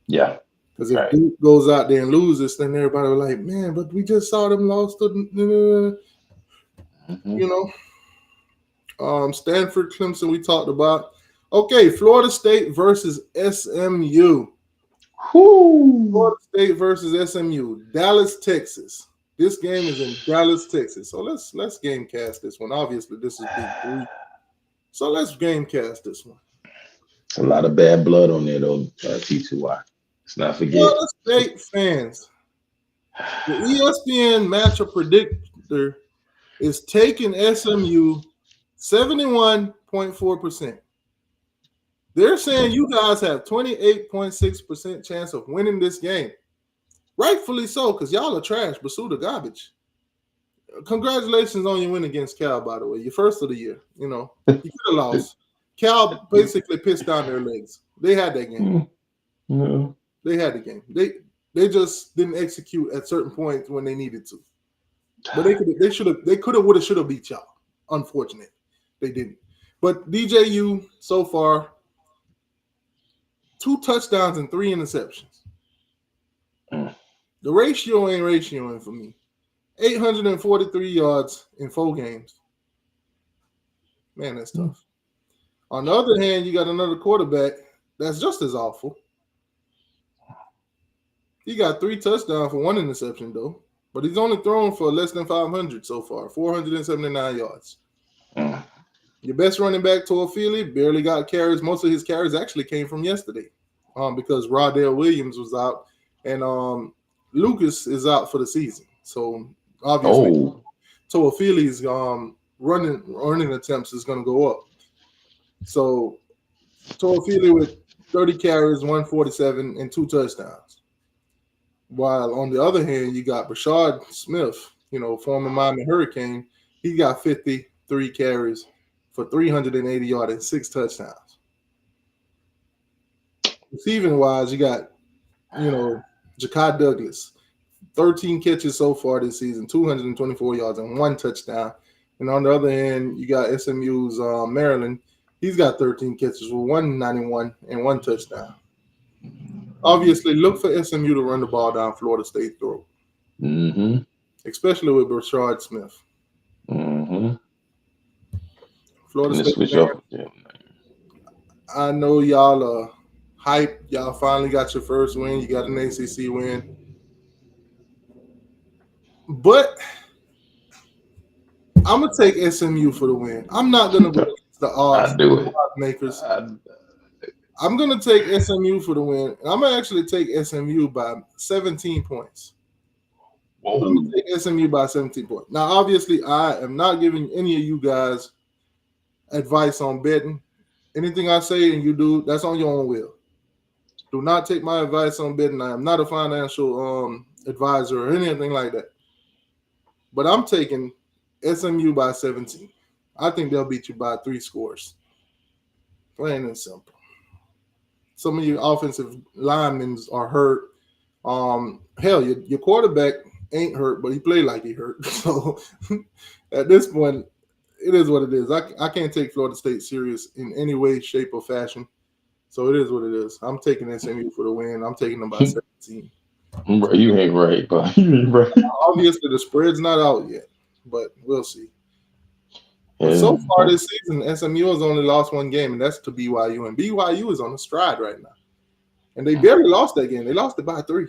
Speaker 2: Yeah.
Speaker 1: Because if
Speaker 2: Right.
Speaker 1: Duke goes out there and loses, then everybody will like, man, but we just saw them lost to,
Speaker 2: Hmm.
Speaker 1: you know. Stanford, Clemson, we talked about. Okay, Florida State versus SMU.
Speaker 2: Whoo!
Speaker 1: Florida State versus SMU. Dallas, Texas. This game is in Dallas, Texas. So let's game cast this one. Obviously, this is week 3. So let's game cast this one.
Speaker 2: It's a lot of bad blood on there, though, T2Y. Let's not forget.
Speaker 1: Florida State fans. The ESPN matchup predictor is taking SMU 71.4%. They're saying you guys have 28.6% chance of winning this game. Rightfully so, because y'all are trash, but so the garbage. Congratulations on your win against Cal, by the way. Your first of the year. You know, you could have lost. Cal basically pissed down their legs. They had that game.
Speaker 2: No.
Speaker 1: They had the game. They just didn't execute at certain points when they needed to. But they could have, would have, should have beat y'all. Unfortunate. They didn't. But DJU so far, 2 touchdowns and 3 interceptions. The ratio ain't ratioing for me. 843 yards in 4 games. Man, that's tough. On the other hand, you got another quarterback that's just as awful. He got 3 touchdowns for 1 interception, though. But he's only thrown for less than 500 so far, 479 yards. Your best running back, Toafili, barely got carries. Most of his carries actually came from yesterday because Rodale Williams was out and Lucas is out for the season. So obviously, Toafili's running attempts is going to go up. So Toafili with 30 carries, 147, and 2 touchdowns. While on the other hand, you got Brashard Smith, former Miami Hurricane. He got 53 carries for 380 yards and 6 touchdowns. Receiving wise, you got, Ja'Kai Douglas, 13 catches so far this season, 224 yards and 1 touchdown. And on the other hand, you got SMU's Maryland. He's got 13 catches for 191 and 1 touchdown. Obviously, look for SMU to run the ball down Florida State throat. Especially with Brashard Smith. Florida State. I know y'all are hyped. Y'all finally got your first win. You got an ACC win. But I'm going to take SMU for the win. I'm not going to go against the odds makers. I'm going to take SMU for the win. And I'm going to actually take SMU by 17 points. I'm going to take SMU by 17 points. Now, obviously, I am not giving any of you guys advice on betting. Anything I say and you do, that's on your own will. Do not take my advice on betting. I am not a financial advisor or anything like that. But I'm taking SMU by 17. I think they'll beat you by 3 scores. Plain and simple. Some of your offensive linemen are hurt. Hell, your quarterback ain't hurt, but he played like he hurt. So at this point, it is what it is. I can't take Florida State serious in any way, shape, or fashion. So it is what it is. I'm taking SMU for the win. I'm taking them by 17.
Speaker 2: You ain't right, but you ain't right.
Speaker 1: Obviously, the spread's not out yet, but we'll see. But so far this season, SMU has only lost 1 game, and that's to BYU. And BYU is on a stride right now. And they barely lost that game. They lost it by 3.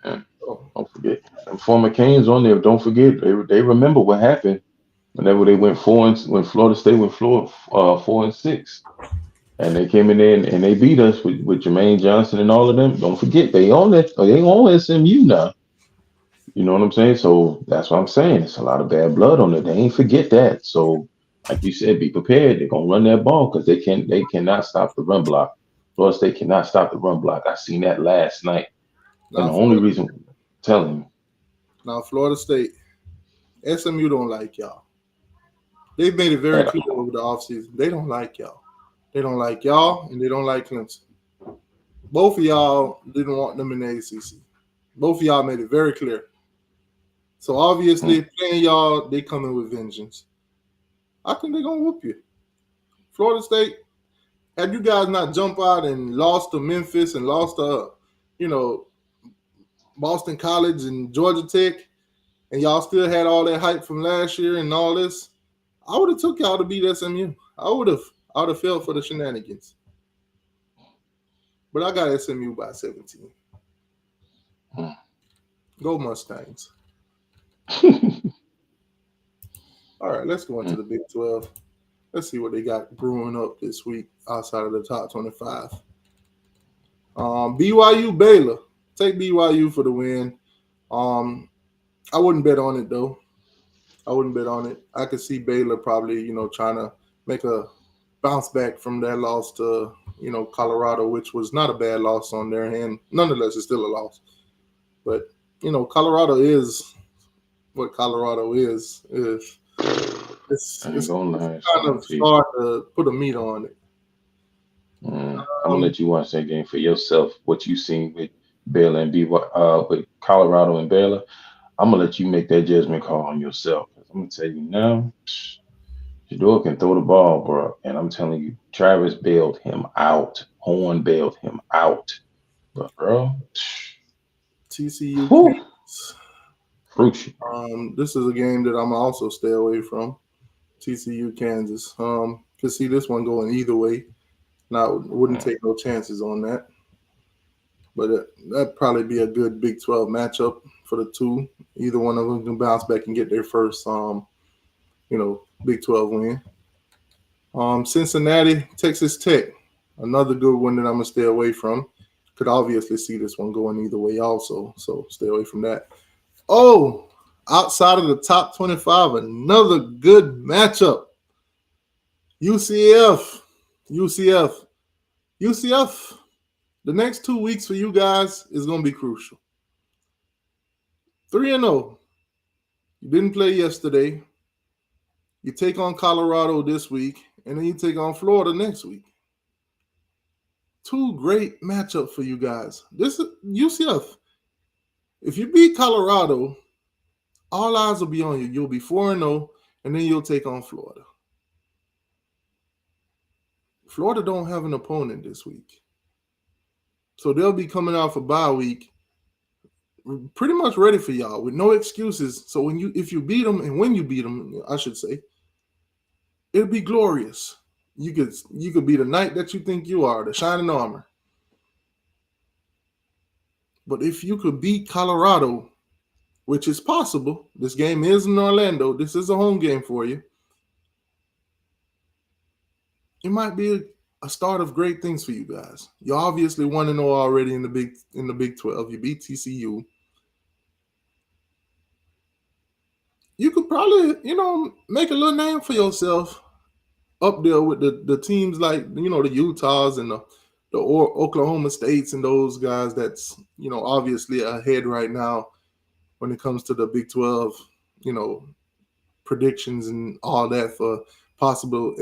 Speaker 2: Don't forget. And former Canes on there, don't forget, they remember what happened whenever they went when Florida State went 4-6. And they came in there and they beat us with Jermaine Johnson and all of them. Don't forget, they own it. They own SMU now. You know what I'm saying? So that's what I'm saying. It's a lot of bad blood on it. They ain't forget that. So, like you said, be prepared. They're gonna run that ball because they cannot stop the run block. Florida State cannot stop the run block. I seen that last night. And the only reason, telling you.
Speaker 1: Now, Florida State, SMU don't like y'all. They've made it very clear over the offseason. They don't like y'all. They don't like y'all, and they don't like Clemson. Both of y'all didn't want them in the ACC. Both of y'all made it very clear. So, obviously, playing y'all, they coming with vengeance. I think they're going to whoop you. Florida State, had you guys not jump out and lost to Memphis and lost to, Boston College and Georgia Tech, and y'all still had all that hype from last year and all this, I would have took y'all to beat SMU. I would have felt for the shenanigans. But I got SMU by 17.
Speaker 2: Hmm.
Speaker 1: Go Mustangs. All right, let's go into the Big 12. Let's see what they got brewing up this week outside of the top 25. BYU Baylor. Take BYU for the win. Um, I wouldn't bet on it though. I wouldn't bet on it. I could see Baylor probably, trying to make a bounce back from that loss to, Colorado, which was not a bad loss on their hand. Nonetheless, it's still a loss. But, Colorado is what Colorado is.
Speaker 2: I ain't
Speaker 1: It's
Speaker 2: gonna lie, it's
Speaker 1: kind
Speaker 2: hard
Speaker 1: of
Speaker 2: to.
Speaker 1: hard to put a meat on it.
Speaker 2: I'm gonna
Speaker 1: Um,
Speaker 2: let you watch that game for yourself. What you seen with Baylor and with Colorado and Baylor. I'm gonna let you make that judgment call on yourself. 'Cause I'm gonna tell you now, Shador can throw the ball, bro. And I'm telling you, Travis bailed him out. Horn bailed him out. But bro,
Speaker 1: TCU
Speaker 2: whew,
Speaker 1: Kansas.
Speaker 2: crucial.
Speaker 1: This is a game that I'm also stay away from. TCU Kansas. Could see this one going either way. Now, wouldn't
Speaker 2: Mm,
Speaker 1: take no chances on that. But that'd probably be a good Big 12 matchup for the two. Either one of them can bounce back and get their first, Big 12 win. Cincinnati, Texas Tech, another good one that I'm gonna stay away from. Could obviously see this one going either way, also. So stay away from that. Oh, outside of the top 25, another good matchup. UCF, UCF, UCF. The next 2 weeks for you guys is gonna be crucial. 3-0. You didn't play yesterday. You take on Colorado this week, and then you take on Florida next week. Two great matchups for you guys. This is UCF. If you beat Colorado, all eyes will be on you. You'll be 4-0, and then you'll take on Florida. Florida don't have an opponent this week. So they'll be coming out for bye week pretty much ready for y'all with no excuses. So if you beat them and when you beat them, I should say, it'll be glorious. You could be the knight that you think you are, the shining armor. But if you could beat Colorado, which is possible, this game is in Orlando. This is a home game for you. It might be a start of great things for you guys. You're obviously 1-0 already in the Big 12. You beat TCU. You could probably, make a little name for yourself up there with the teams like, the Utahs and the Oklahoma States and those guys that's, obviously ahead right now when it comes to the Big 12, you know, predictions and all that for possible,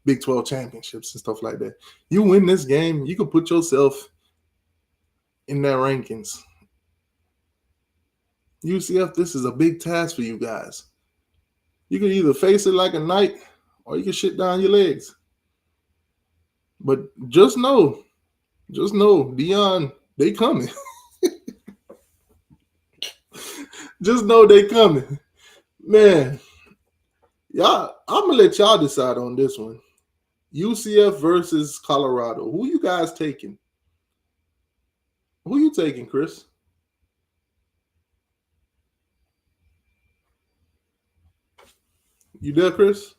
Speaker 1: Big 12 championships and stuff like that. You win this game, you could put yourself in their rankings. UCF, this is a big task for you guys. You can either face it like a knight or you can shit down your legs. But just know, Dion, they coming. Just know they coming. Man, y'all, I'm gonna let y'all decide on this one. UCF versus Colorado. Who you guys taking? Who you taking, Chris? You there, Chris?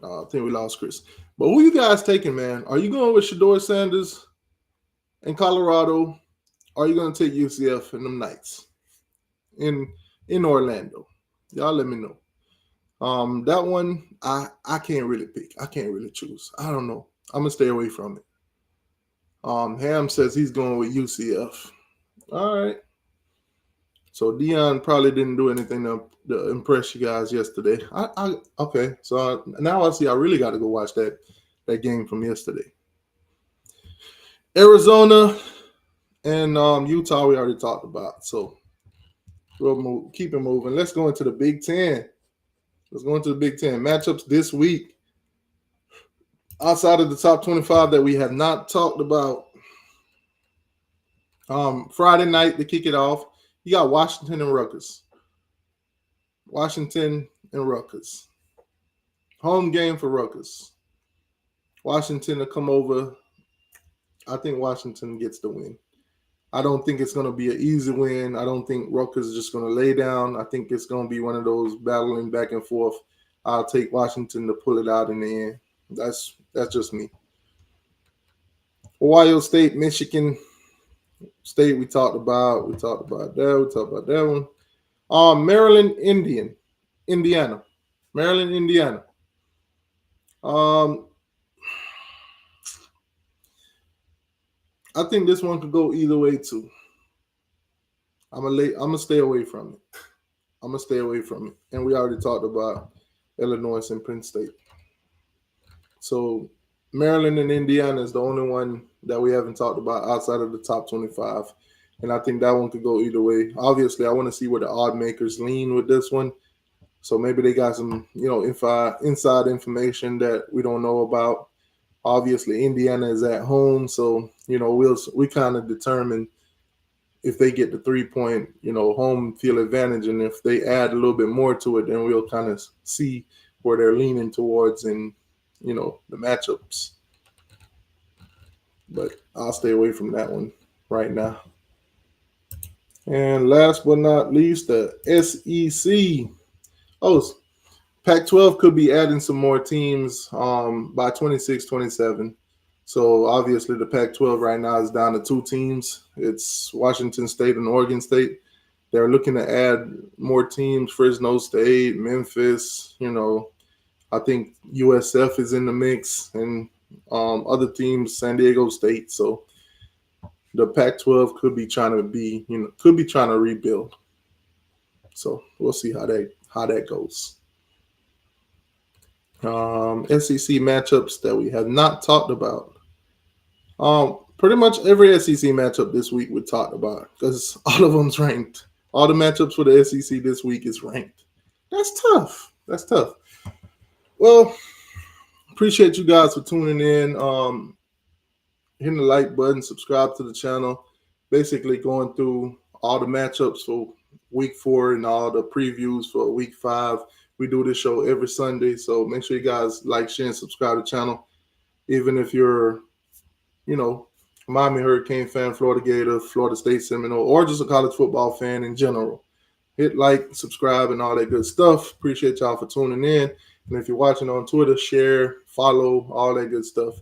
Speaker 1: I think we lost Chris. But who you guys taking, man? Are you going with Shador Sanders in Colorado? Or are you going to take UCF and them Knights in Orlando? Y'all let me know. That one I can't really pick. I can't really choose. I don't know. I'm gonna stay away from it. Ham says he's going with UCF. All right. So Dion probably didn't do anything to impress you guys yesterday. Okay. So now I see I really got to go watch that game from yesterday. Arizona and Utah we already talked about. So we'll keep it moving. Let's go into the Big Ten. Let's go into the Big Ten matchups this week. Outside of the top 25 that we have not talked about, Friday night to kick it off, you got Washington and Rutgers. Washington and Rutgers. Home game for Rutgers. Washington to come over. I think Washington gets the win. I don't think it's going to be an easy win. I don't think Rutgers is just going to lay down. I think it's going to be one of those battling back and forth. I'll take Washington to pull it out in the end. That's just me. Ohio State, Michigan State. We talked about that. We talked about that one. Maryland, Indiana. Maryland, Indiana. I think this one could go either way too. I'm gonna stay away from it. And we already talked about Illinois and Penn State. So Maryland and Indiana is the only one that we haven't talked about outside of the top 25. And I think that one could go either way. Obviously, I want to see where the odd makers lean with this one. So maybe they got some, inside information that we don't know about. Obviously, Indiana is at home, so we kind of determine if they get the 3-point, home field advantage, and if they add a little bit more to it, then we'll kind of see where they're leaning towards in, the matchups. But I'll stay away from that one right now. And last but not least, the SEC. Oh, Pac-12 could be adding some more teams by 26, 27. So obviously the Pac-12 right now is down to 2 teams. It's Washington State and Oregon State. They're looking to add more teams, Fresno State, Memphis, I think USF is in the mix, and other teams, San Diego State. So the Pac-12 could be trying to rebuild. So we'll see how that goes. SEC matchups that we have not talked about. Pretty much every SEC matchup this week we talked about because all of them's ranked. All the matchups for the SEC this week is ranked. That's tough. Well, appreciate you guys for tuning in. Hitting the like button, subscribe to the channel. Basically going through all the matchups for week 4 and all the previews for week 5. We do this show every Sunday, so make sure you guys like, share, and subscribe to the channel. Even if you're, Miami Hurricane fan, Florida Gator, Florida State Seminole, or just a college football fan in general. Hit like, subscribe, and all that good stuff. Appreciate y'all for tuning in. And if you're watching on Twitter, share, follow, all that good stuff.